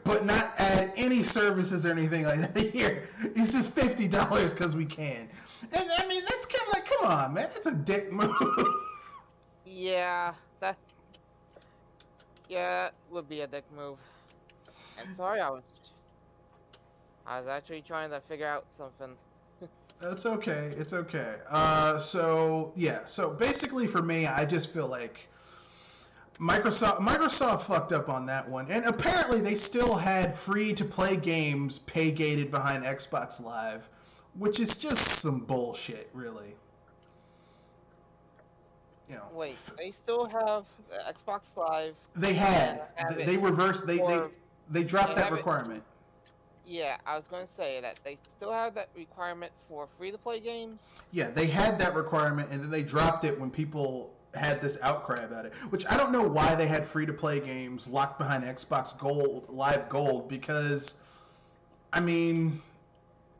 but not add any services or anything like that. Here, it's just $50 because we can. And, I mean, that's kind of like, come on, man, that's a dick move. Yeah, that would be a dick move. And sorry, I was actually trying to figure out something. It's okay. It's okay. So basically for me, I just feel like Microsoft fucked up on that one. And apparently they still had free-to-play games pay-gated behind Xbox Live, which is just some bullshit, really. You know. Wait, they still have the Xbox Live? They had. They reversed. They dropped that requirement. Yeah, I was going to say that they still have that requirement for free-to-play games. Yeah, they had that requirement, and then they dropped it when people had this outcry about it. Which I don't know why they had free-to-play games locked behind Xbox Gold, Live Gold, because, I mean,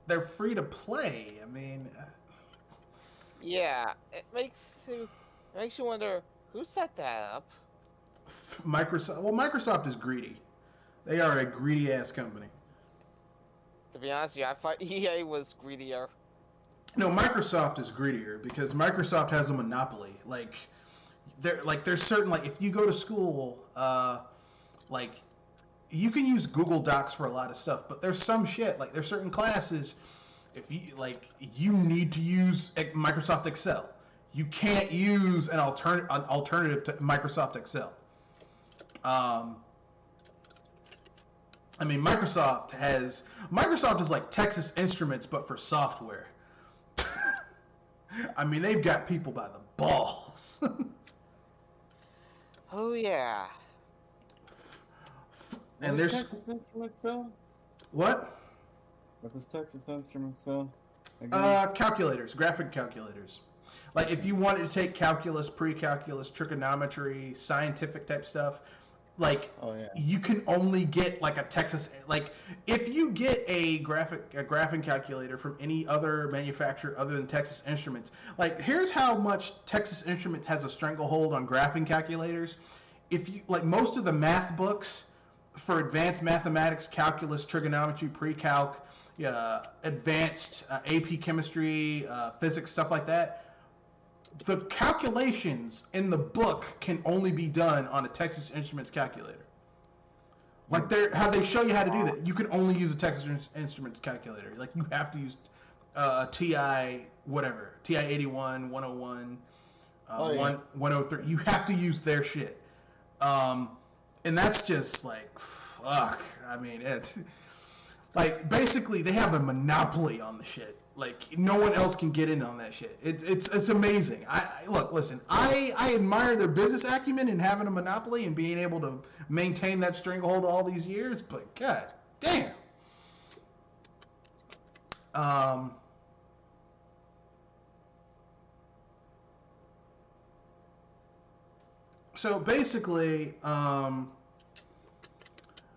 they're free to play. I mean, yeah, it makes you wonder who set that up. Microsoft. Well, Microsoft is greedy. They are a greedy ass company. To be honest with you, I thought EA was greedier. No, Microsoft is greedier because Microsoft has a monopoly. There's certain, like, if you go to school, like, you can use Google Docs for a lot of stuff, but there's some shit, like, there's certain classes, if you, like, you need to use Microsoft Excel. You can't use an alternative to Microsoft Excel. I mean, Microsoft is like Texas Instruments, but for software. I mean, they've got people by the balls. Oh, yeah. And there's Texas Instruments sell? What? What does Texas Instruments sell? Calculators, graphic calculators. Like, if you wanted to take calculus, pre-calculus, trigonometry, scientific type stuff, like, you can only get, like, a Texas, like, if you get a graphing calculator from any other manufacturer other than Texas Instruments, like, here's how much Texas Instruments has a stranglehold on graphing calculators. If you, like, most of the math books for advanced mathematics, calculus, trigonometry, pre-calc, advanced AP chemistry, physics, stuff like that, the calculations in the book can only be done on a Texas Instruments calculator. Like, how they show you how to do that. You can only use a Texas Instruments calculator. Like, you have to use a TI, whatever, TI 81, 101, 103. You have to use their shit. And that's just like, fuck. I mean, it's like, basically they have a monopoly on the shit. Like, no one else can get in on that shit. It's amazing. Listen, I admire their business acumen in having a monopoly and being able to maintain that stranglehold all these years, but god damn. So basically,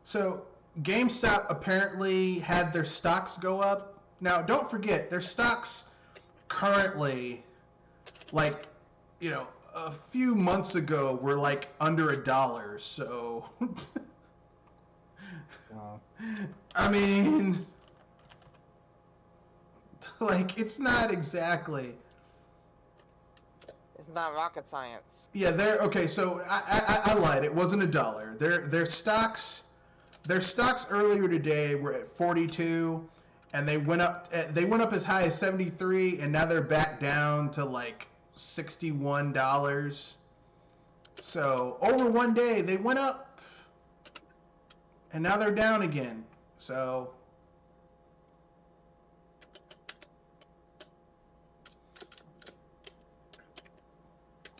so GameStop apparently had their stocks go up. Now, don't forget, their stocks currently, like, you know, a few months ago were like under $1. So, I mean, like, it's not exactly. It's not rocket science. Yeah, they're okay. So I lied. It wasn't $1. Their stocks earlier today were at 42, and they went up as high as 73, and now they're back down to like $61. So over one day they went up, and now they're down again. So.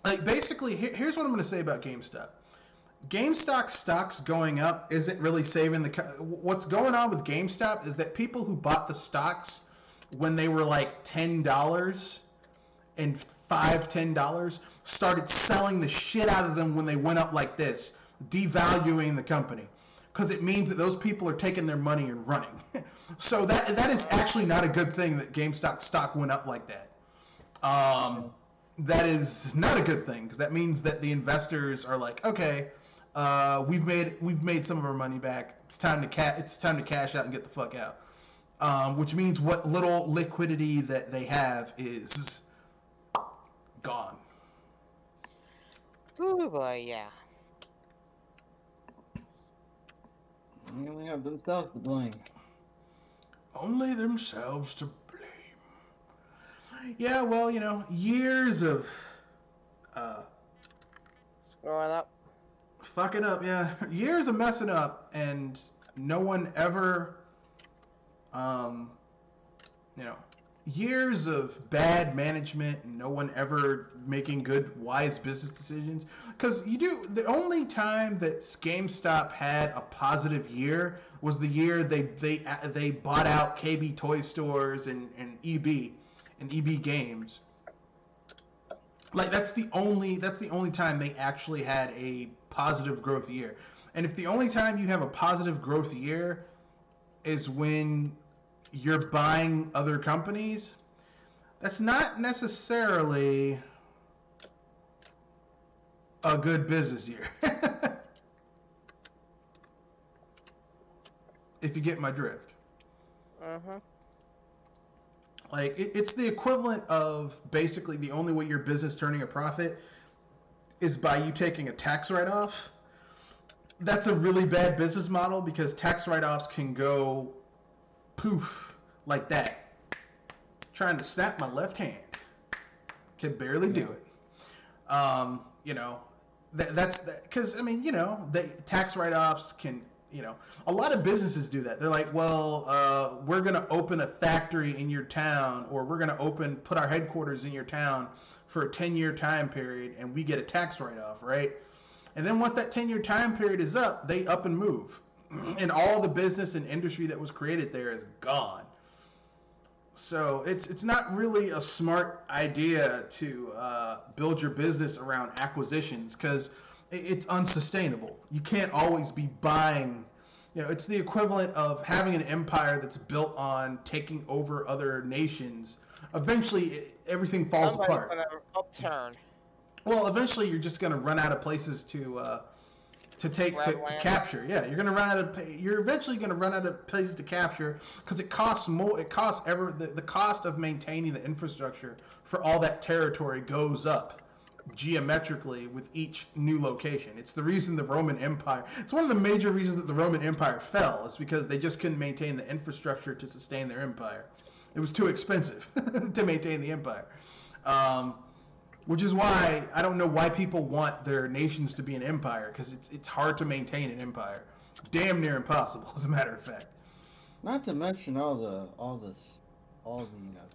Like, basically, here's what I'm going to say about GameStop. GameStop stocks going up isn't really saving the... What's going on with GameStop is that people who bought the stocks when they were like $10 and $10 started selling the shit out of them when they went up like this, devaluing the company. Because it means that those people are taking their money and running. So that is actually not a good thing that GameStop stock went up like that. That is not a good thing, because that means that the investors are like, okay, we've made some of our money back. It's time to cash out and get the fuck out. Which means what little liquidity that they have is gone. Ooh boy, yeah. They only have themselves to blame. Only themselves to blame. Yeah, well, you know, years of Screwing up. fucking up, yeah. Years of messing up, and no one ever, you know, years of bad management, and no one ever making good, wise business decisions. Because the only time that GameStop had a positive year was the year they bought out KB Toy Stores and EB Games. Like, that's the only time they actually had a positive growth year. And if the only time you have a positive growth year is when you're buying other companies, that's not necessarily a good business year. If you get my drift. Uh-huh. Like, it's the equivalent of basically the only way your business turning a profit is by you taking a tax write-off. That's a really bad business model, because tax write-offs can go poof like that. Trying to snap my left hand. Can barely do it. You know, that's because, I mean, you know, the tax write-offs can, you know, a lot of businesses do that. They're like, well, we're going to open a factory in your town, or we're going to put our headquarters in your town for a 10-year time period, and we get a tax write-off, right? And then once that 10-year time period is up, they up and move. And all the business and industry that was created there is gone. So it's not really a smart idea to build your business around acquisitions, because it's unsustainable. You can't always be buying. You know, it's the equivalent of having an empire that's built on taking over other nations. Eventually, everything falls apart. Somebody's gonna upturn. Well, eventually, you're just going to run out of places to capture. Yeah, you're eventually going to run out of places to capture, because it costs more. It costs the cost of maintaining the infrastructure for all that territory goes up geometrically with each new location. It's the reason the Roman Empire. It's one of the major reasons that the Roman Empire fell, is because they just couldn't maintain the infrastructure to sustain their empire. It was too expensive to maintain the empire. Which is why I don't know why people want their nations to be an empire, because it's hard to maintain an empire. Damn near impossible, as a matter of fact. Not to mention all the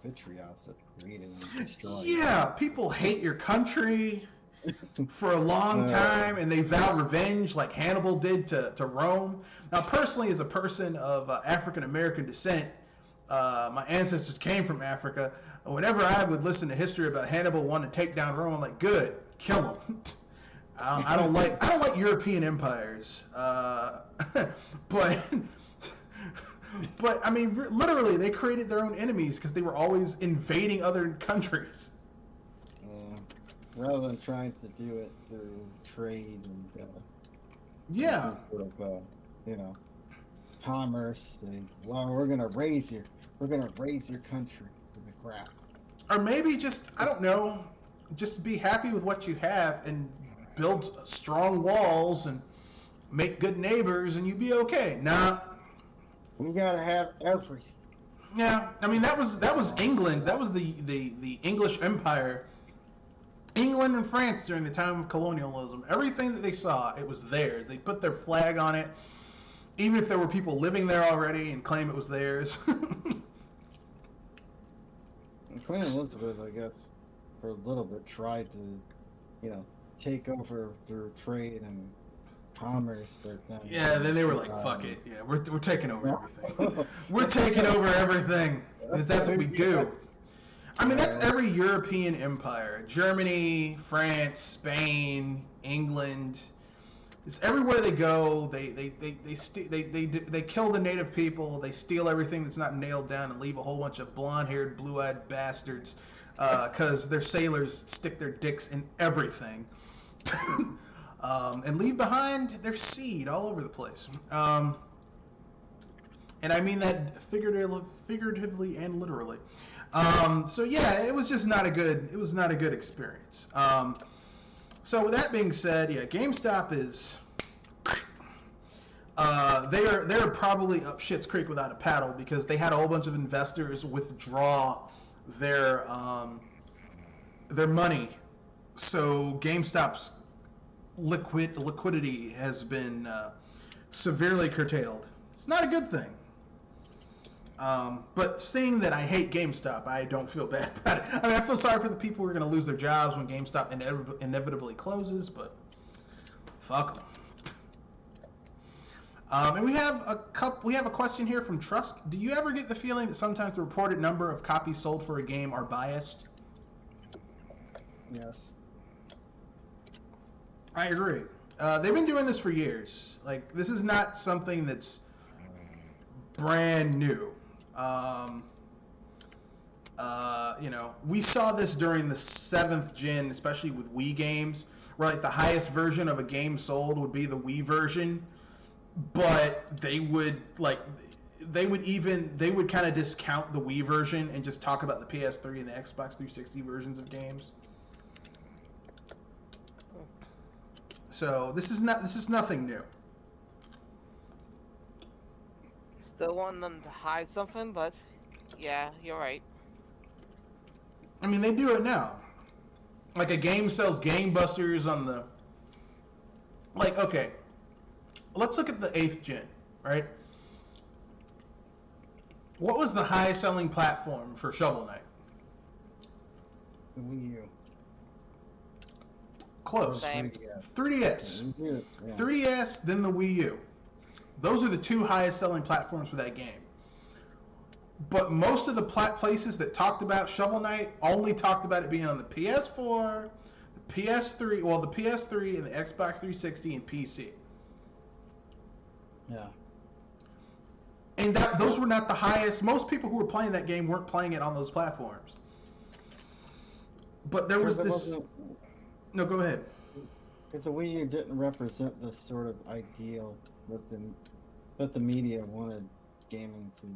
vitriol that created and destroyed. Yeah, people hate your country for a long time, and they vow revenge like Hannibal did to Rome. Now, personally, as a person of African American descent, my ancestors came from Africa. Whenever I would listen to history about Hannibal wanting to take down Rome, I'm like, good, kill him. I don't like European empires. But I mean, literally, they created their own enemies because they were always invading other countries. Rather than trying to do it through trade and Yeah. sort of commerce. And, well, we're gonna raise your country to the ground. Or maybe just, I don't know, just be happy with what you have and build strong walls and make good neighbors and you'd be okay. Nah. We gotta have everything. Yeah, I mean that was England. That was the English Empire. England and France during the time of colonialism. Everything that they saw, it was theirs. They put their flag on it, even if there were people living there already and claim it was theirs. Queen Elizabeth, I guess, for a little bit tried to, take over through trade and commerce, but then they were like, "Fuck it, yeah, we're taking over everything. We're taking over everything because that's what we do." I mean, that's every European empire: Germany, France, Spain, England. It's everywhere they go. They kill the native people. They steal everything that's not nailed down and leave a whole bunch of blonde-haired, blue-eyed bastards because their sailors stick their dicks in everything. And leave behind their seed all over the place. And I mean that figuratively and literally. So yeah, it was just not a good experience. So with that being said, yeah, GameStop is they're probably up shit's creek without a paddle because they had a whole bunch of investors withdraw their money. So GameStop's liquidity has been severely curtailed. It's not a good thing. But seeing that I hate GameStop, I don't feel bad about it. I mean, I feel sorry for the people who are going to lose their jobs when GameStop inevitably closes, but fuck them. And we have a question here from Trust. Do you ever get the feeling that sometimes the reported number of copies sold for a game are biased? Yes. I agree. They've been doing this for years. Like, this is not something that's brand new. We saw this during the 7th gen, especially with Wii games, where like the highest version of a game sold would be the Wii version, but they would kind of discount the Wii version and just talk about the PS3 and the Xbox 360 versions of games. So this is nothing new. Still wanting them to hide something, but yeah, you're right. I mean, they do it now. Like a game sells gangbusters on the... Like, okay, let's look at the 8th gen, right? What was the highest selling platform for Shovel Knight? The Wii U. Close. Same. 3DS. Yeah. 3DS, then the Wii U. Those are the two highest selling platforms for that game. But most of the places that talked about Shovel Knight only talked about it being on the PS4, the PS3 and the Xbox 360 and PC. Yeah. And those were not the highest. Most people who were playing that game weren't playing it on those platforms. But there was this... No, go ahead. Because the Wii U didn't represent the sort of ideal that the media wanted gaming to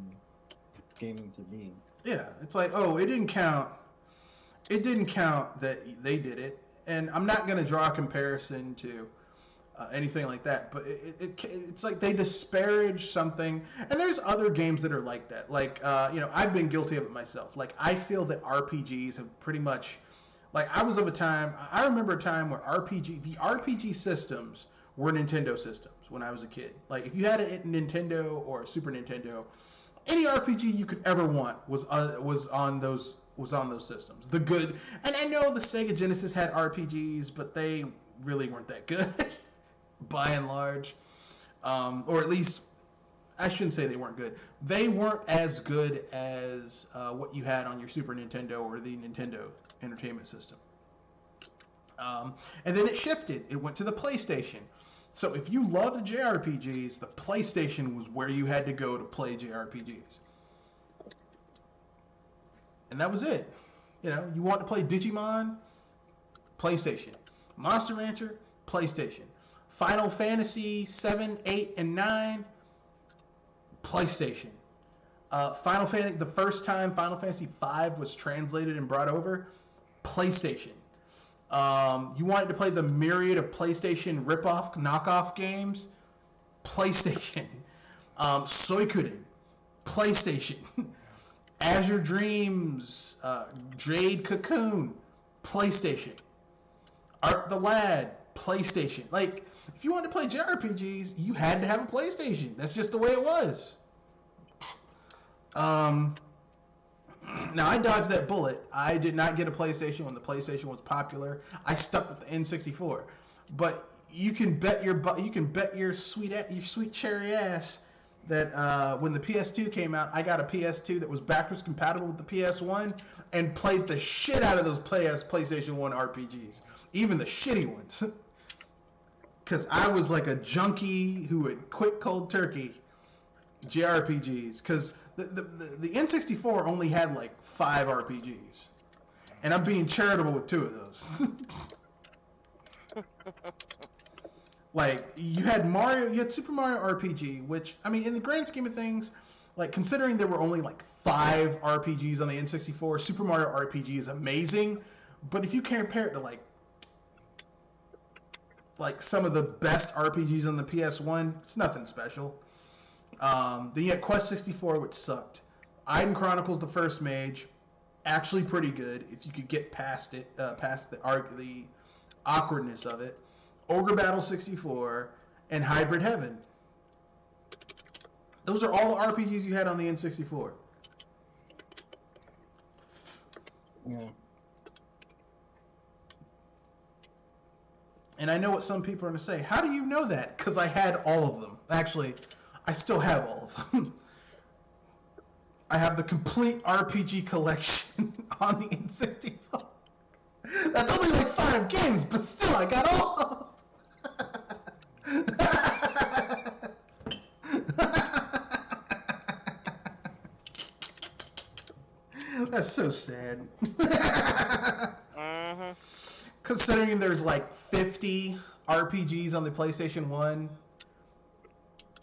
be. Yeah, it's like, oh, it didn't count. It didn't count that they did it, and I'm not going to draw a comparison to anything like that. But it's like they disparage something, and there's other games that are like that. Like I've been guilty of it myself. Like I feel that RPGs have pretty much, like I remember a time where the RPG systems were Nintendo systems when I was a kid. Like if you had a Nintendo or a Super Nintendo, any RPG you could ever want was on those systems. The good, and I know the Sega Genesis had RPGs, but they really weren't that good, by and large. Or at least, I shouldn't say they weren't good. They weren't as good as what you had on your Super Nintendo or the Nintendo Entertainment System. And then it shifted. It went to the PlayStation. So if you loved JRPGs, the PlayStation was where you had to go to play JRPGs. And that was it. You know, you want to play Digimon? PlayStation. Monster Rancher? PlayStation. Final Fantasy 7, 8, and 9? PlayStation. Final Fantasy, the first time Final Fantasy 5 was translated and brought over? PlayStation. You wanted to play the myriad of PlayStation rip-off, knockoff games? PlayStation. Suikoden. PlayStation. Azure Dreams. Jade Cocoon. PlayStation. Art the Lad. PlayStation. Like, if you wanted to play JRPGs, you had to have a PlayStation. That's just the way it was. Now, I dodged that bullet. I did not get a PlayStation when the PlayStation was popular. I stuck with the N64. But you can bet your sweet cherry ass that when the PS2 came out, I got a PS2 that was backwards compatible with the PS1 and played the shit out of those PlayStation 1 RPGs, even the shitty ones. Because I was like a junkie who would quit cold turkey JRPGs. Because the N64 only had like 5 RPGs. And I'm being charitable with 2 of those. Like, you had Super Mario RPG, which, I mean, in the grand scheme of things, like, considering there were only like 5 RPGs on the N64, Super Mario RPG is amazing. But if you compare it to like some of the best RPGs on the PS1, it's nothing special. Then you had Quest 64, which sucked. Iden Chronicles: The First Mage, actually pretty good if you could get past it, past the awkwardness of it. Ogre Battle 64 and Hybrid Heaven. Those are all the RPGs you had on the N64. Yeah. And I know what some people are going to say. How do you know that? Because I had all of them. Actually, I still have all of them. I have the complete RPG collection on the N64. That's only like 5 games, but still, I got all of them. That's so sad. Considering there's like 50 RPGs on the PlayStation 1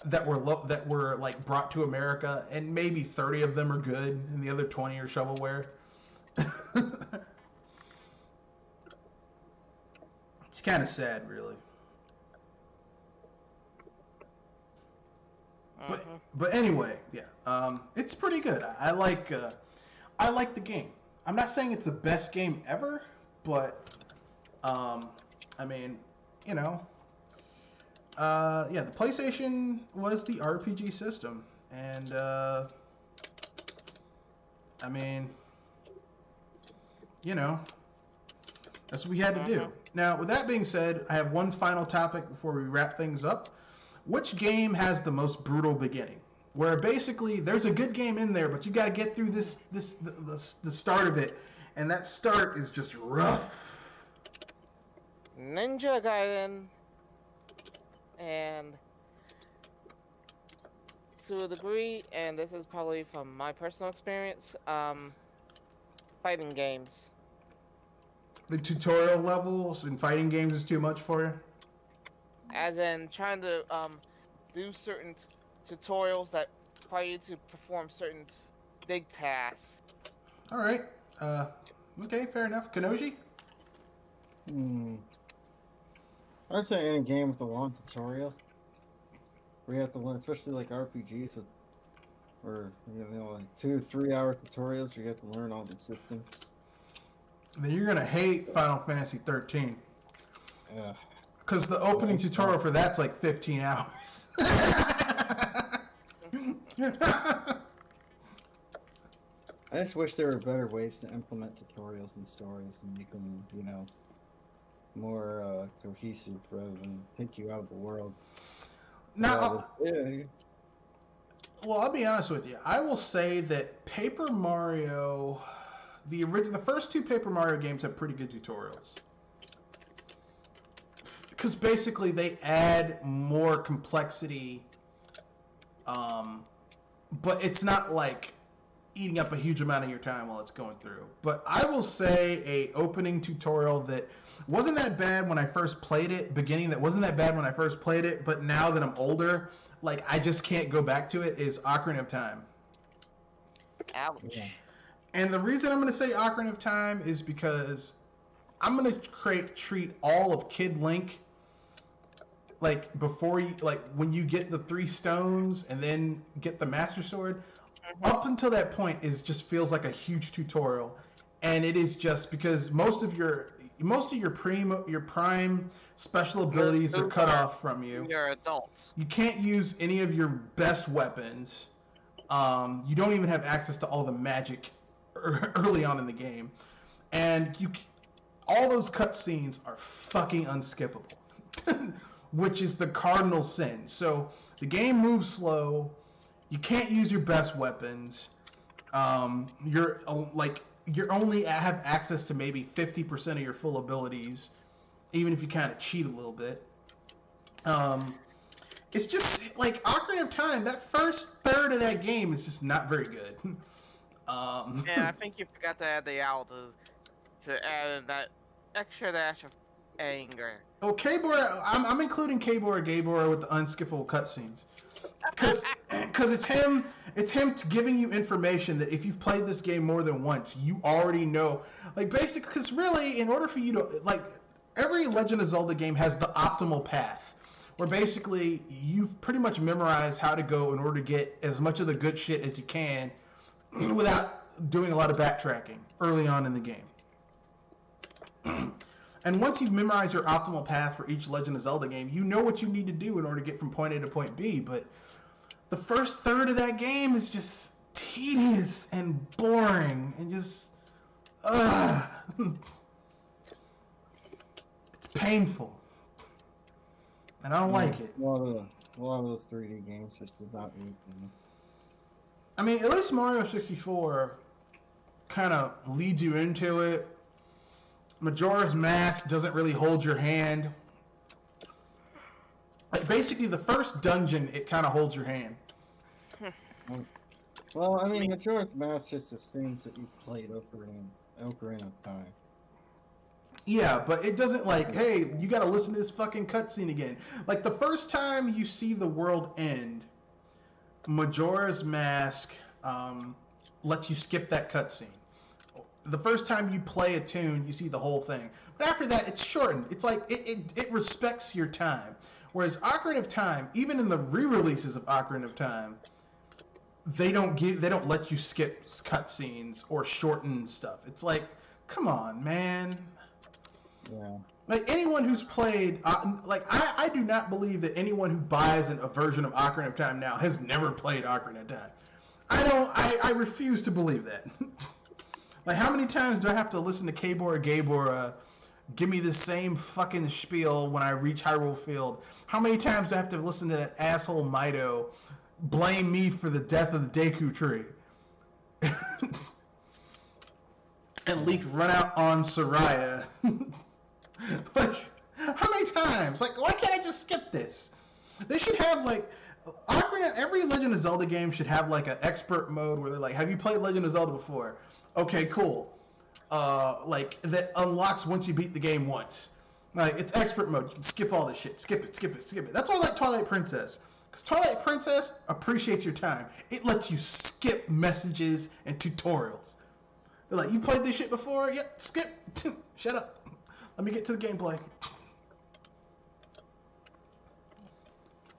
that were like brought to America, and maybe 30 of them are good, and the other 20 are shovelware. It's kind of sad, really. But anyway, yeah, it's pretty good. I like the game. I'm not saying it's the best game ever, but I mean, you know, yeah, the PlayStation was the RPG system, and I mean, you know, that's what we had to do. Now, with that being said, I have one final topic before we wrap things up. Which game has the most brutal beginning? Where basically there's a good game in there, but you got to get through the start of it, and that start is just rough. Ninja Gaiden, and to a degree, and this is probably from my personal experience, fighting games. The tutorial levels in fighting games is too much for you? As in trying to do certain tutorials that require you to perform certain big tasks. All right. Okay, fair enough. Kanoji? I'd say any game with a long tutorial. Where you have to learn, especially like RPGs with, or you know, like 2-3 hour tutorials where you have to learn all the systems. Then you're gonna hate Final Fantasy 13. Yeah. Because the opening tutorial for that's like 15 hours. I just wish there were better ways to implement tutorials and stories and make them, you know, more cohesive rather than take you out of the world. Now, well, I'll be honest with you. I will say that Paper Mario, the first 2 Paper Mario games have pretty good tutorials. because basically they add more complexity, but it's not like eating up a huge amount of your time while it's going through. But I will say a opening tutorial that wasn't that bad when I first played it, that wasn't that bad when I first played it, but now that I'm older, like I just can't go back to it, is Ocarina of Time. Ouch. Yeah. And the reason I'm going to say Ocarina of Time is because I'm going to treat all of Kid Link like before you, like when you get the 3 stones and then get the Master Sword, up until that point just feels like a huge tutorial. And it is just because most of your prime special abilities are cut off from you. You're adults. You can't use any of your best weapons. You don't even have access to all the magic early on in the game, and all those cutscenes are fucking unskippable, which is the cardinal sin. So the game moves slow. You can't use your best weapons. You only have access to maybe 50% of your full abilities, even if you kind of cheat a little bit. It's just like Ocarina of Time. That first third of that game is just not very good. And I think you forgot to add the owl to add in that extra dash of anger. Oh, K-Bora, I'm including K-Bora Gaybora with the unskippable cutscenes. Because it's him giving you information that if you've played this game more than once, you already know. Like, basically, because really, in order for you to, like, every Legend of Zelda game has the optimal path, where basically you've pretty much memorized how to go in order to get as much of the good shit as you can without doing a lot of backtracking early on in the game. And once you've memorized your optimal path for each Legend of Zelda game, you know what you need to do in order to get from point A to point B. But the first third of that game is just tedious and boring and just, it's painful. And I don't like it. A lot of those 3D games just did not meet me. I mean, at least Mario 64 kind of leads you into it. Majora's Mask doesn't really hold your hand. Like, basically, the first dungeon, it kind of holds your hand. Well, I mean, Majora's Mask just assumes that you've played Ocarina of Time. Yeah, but it doesn't like, hey, you got to listen to this fucking cutscene again. Like, the first time you see the world end, Majora's Mask lets you skip that cutscene. The first time you play a tune, you see the whole thing. But after that, it's shortened. It's like it respects your time. Whereas Ocarina of Time, even in the re-releases of Ocarina of Time, they don't let you skip cutscenes or shorten stuff. It's like, come on, man. Yeah. Like, anyone who's played, I do not believe that anyone who buys a version of Ocarina of Time now has never played Ocarina of Time. I refuse to believe that. Like, how many times do I have to listen to K-Bora Gaybora give me the same fucking spiel when I reach Hyrule Field? How many times do I have to listen to that asshole Mido blame me for the death of the Deku Tree? And Link run out on Soraya. Like, how many times? Like, why can't I just skip this? They should have, like, every Legend of Zelda game should have, like, an expert mode where they're like, have you played Legend of Zelda before? Okay, cool. Like, that unlocks once you beat the game once. Like, it's expert mode. You can skip all this shit. Skip it. That's why I like Twilight Princess. Because Twilight Princess appreciates your time. It lets you skip messages and tutorials. They're like, you played this shit before? Yep, skip. Shut up. Let me get to the gameplay.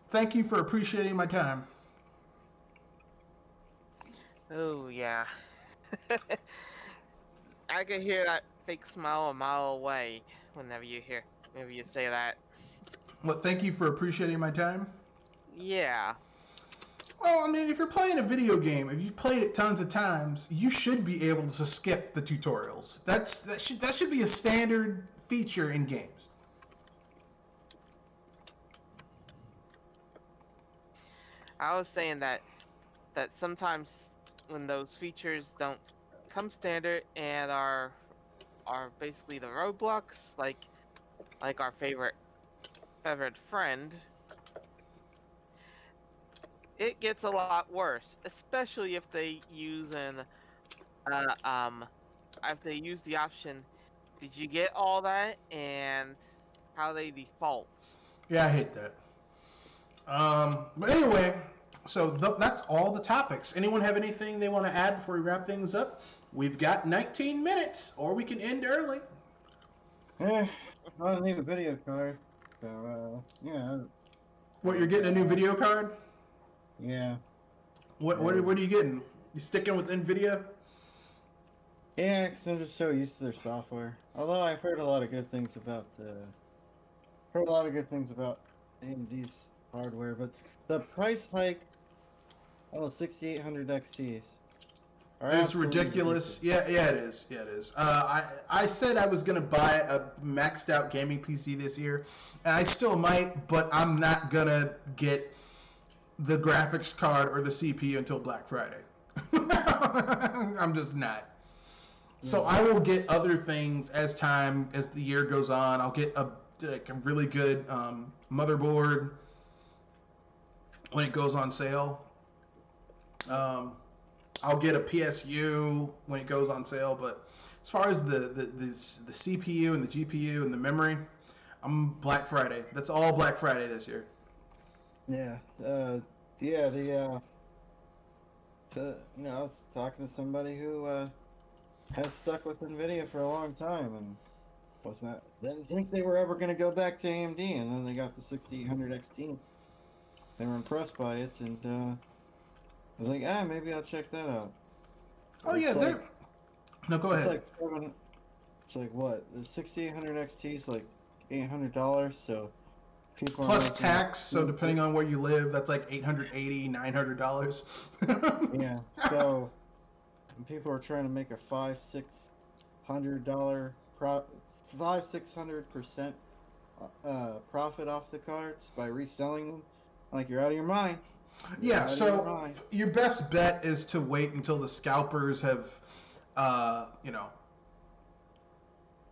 Thank you for appreciating my time. Oh, yeah. I can hear that fake smile a mile away whenever you say that. What, thank you for appreciating my time? Yeah. Well, I mean, if you're playing a video game, if you've played it tons of times, you should be able to skip the tutorials. That should be a standard feature in games. I was saying that sometimes when those features don't come standard and are basically the roadblocks, like our favorite feathered friend, it gets a lot worse, especially if they use uh, um, if they use the option, did you get all that, and how they default. Yeah, I hate that. But anyway, so that's all the topics. Anyone have anything they want to add before we wrap things up? We've got 19 minutes, or we can end early. I don't need a video card. So, yeah. What, you're getting a new video card? Yeah. What are you getting? You sticking with NVIDIA? Yeah, because I'm just so used to their software. Although I've heard a lot of good things about AMD's hardware, but the price hike, 6800 XTs. It's ridiculous. Yeah, it is. Yeah, it is. I said I was gonna buy a maxed out gaming PC this year, and I still might, but I'm not gonna get the graphics card or the CPU until Black Friday. I'm just not. So I will get other things as the year goes on. I'll get a really good motherboard when it goes on sale. I'll get a PSU when it goes on sale. But as far as the CPU and the GPU and the memory, I'm Black Friday. That's all Black Friday this year. Yeah. I was talking to somebody who has stuck with NVIDIA for a long time and didn't think they were ever going to go back to AMD, and then they got the 6800 XT. They were impressed by it, and I was like, maybe I'll check that out. Oh, yeah, no, go ahead. It's like what? The 6800 XT is like $800, so people plus tax, so depending on where you live, that's like $880, $900. Yeah, so people are trying to make a $500-600 500-600% profit off the cards by reselling them. Like, you're out of your mind. Yeah, so your best bet is to wait until the scalpers have,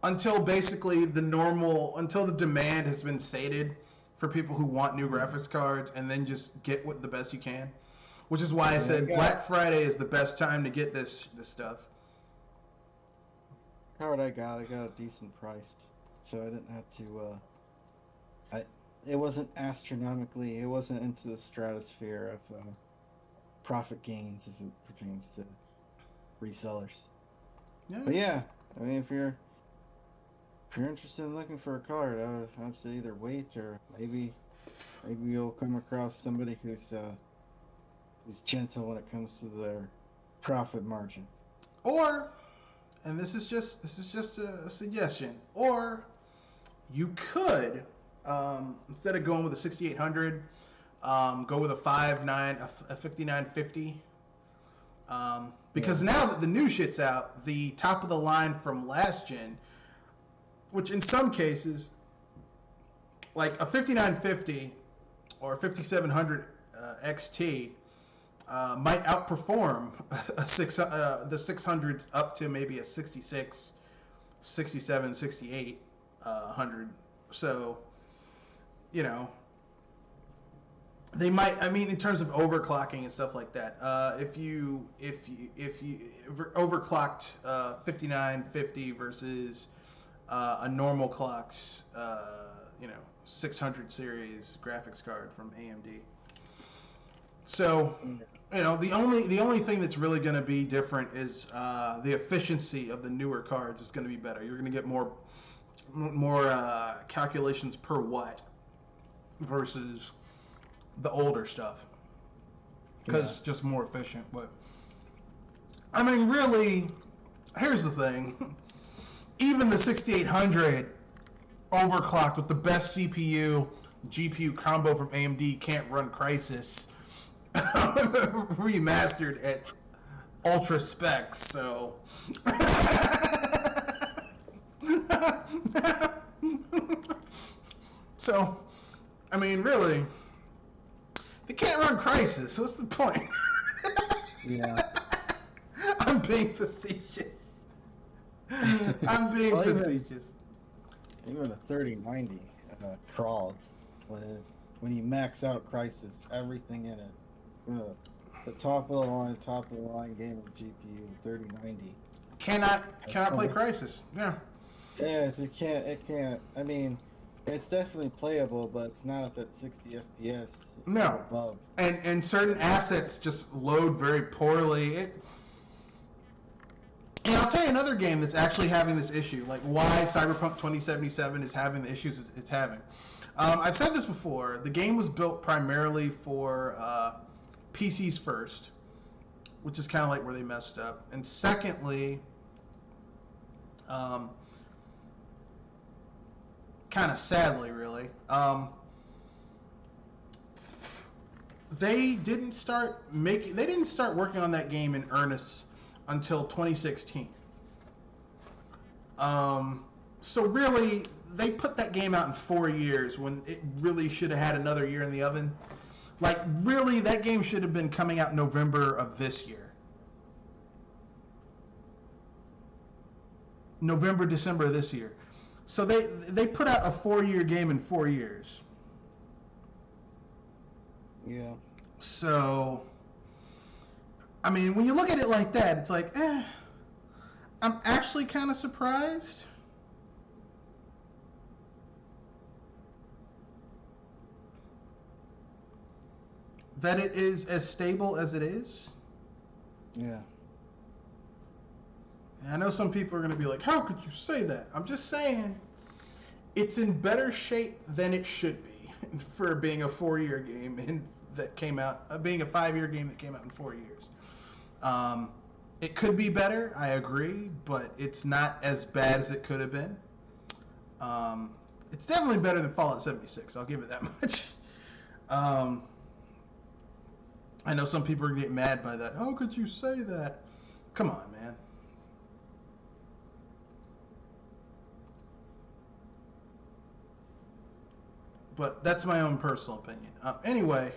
until basically until the demand has been sated for people who want new graphics cards, and then just get the best you can. Which is why I said Black Friday is the best time to get this stuff. Card I got a decent price, so I didn't have to. It wasn't astronomically. It wasn't into the stratosphere of profit gains as it pertains to resellers. Yeah. But yeah, I mean, if you're interested in looking for a card, I'd say either wait, or maybe you'll come across somebody who's gentle when it comes to their profit margin. Or, and this is just a suggestion, or you could, instead of going with a 6800, go with a 5950. Because now that the new shit's out, the top of the line from last gen, which in some cases, like a 5950 or a 5700 XT, might outperform the 600s up to maybe a 66, 67, 68 100. So, they might. I mean, in terms of overclocking and stuff like that. If you overclocked 5950 versus a normal clock's 600 series graphics card from AMD. So, the only thing that's really going to be different is the efficiency of the newer cards is going to be better. You're going to get more calculations per watt versus the older stuff, because it's just more efficient. But I mean, really, here's the thing: even the 6800 overclocked with the best CPU GPU combo from AMD can't run Crysis remastered at ultra specs. So I mean, really, they can't run Crysis. What's the point? Yeah. I'm being facetious. Facetious. Even a 3090 crawls when you max out Crisis, everything in it. The top of the line game with GPU 3090. Cannot play Crisis. Yeah. Yeah, it can't. I mean, it's definitely playable, but it's not at that 60 FPS. No. Above. And certain assets just load very poorly. And I'll tell you another game that's actually having this issue, like why Cyberpunk 2077 is having the issues it's having. I've said this before. The game was built primarily for PCs first, which is kind of like where they messed up. And secondly, kind of sadly, really, they didn't start working on that game in earnest until 2016. So really, they put that game out in 4 years when it really should have had another year in the oven. Like, really, that game should have been coming out November of this year. November, December of this year. So they put out a 4-year game in 4 years. Yeah. So, I mean, when you look at it like that, it's like, I'm actually kind of surprised. That it is as stable as it is. Yeah. And I know some people are going to be like, how could you say that? I'm just saying, it's in better shape than it should be for being a 4-year game that came out, being a 5-year game that came out in 4 years. It could be better, I agree, but it's not as bad as it could have been. It's definitely better than Fallout 76, I'll give it that much. I know some people are going to get mad by that. How could you say that? Come on, man. But that's my own personal opinion. Anyway,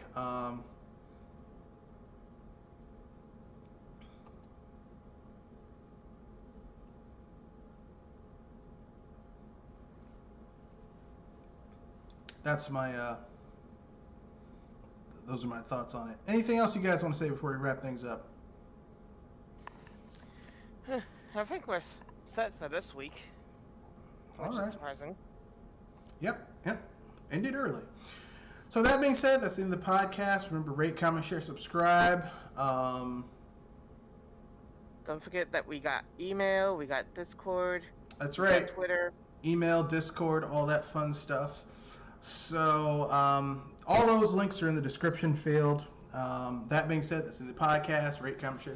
that's my those are my thoughts on it. Anything else you guys want to say before we wrap things up? I think we're set for this week, which is surprising. Yep. Ended early. So that being said, that's the end of the podcast. Remember, rate, comment, share, subscribe. Don't forget that we got email, we got Discord. That's right. We got Twitter. Email, Discord, all that fun stuff. So all those links are in the description field. That being said, that's in the podcast. Rate, comment, share,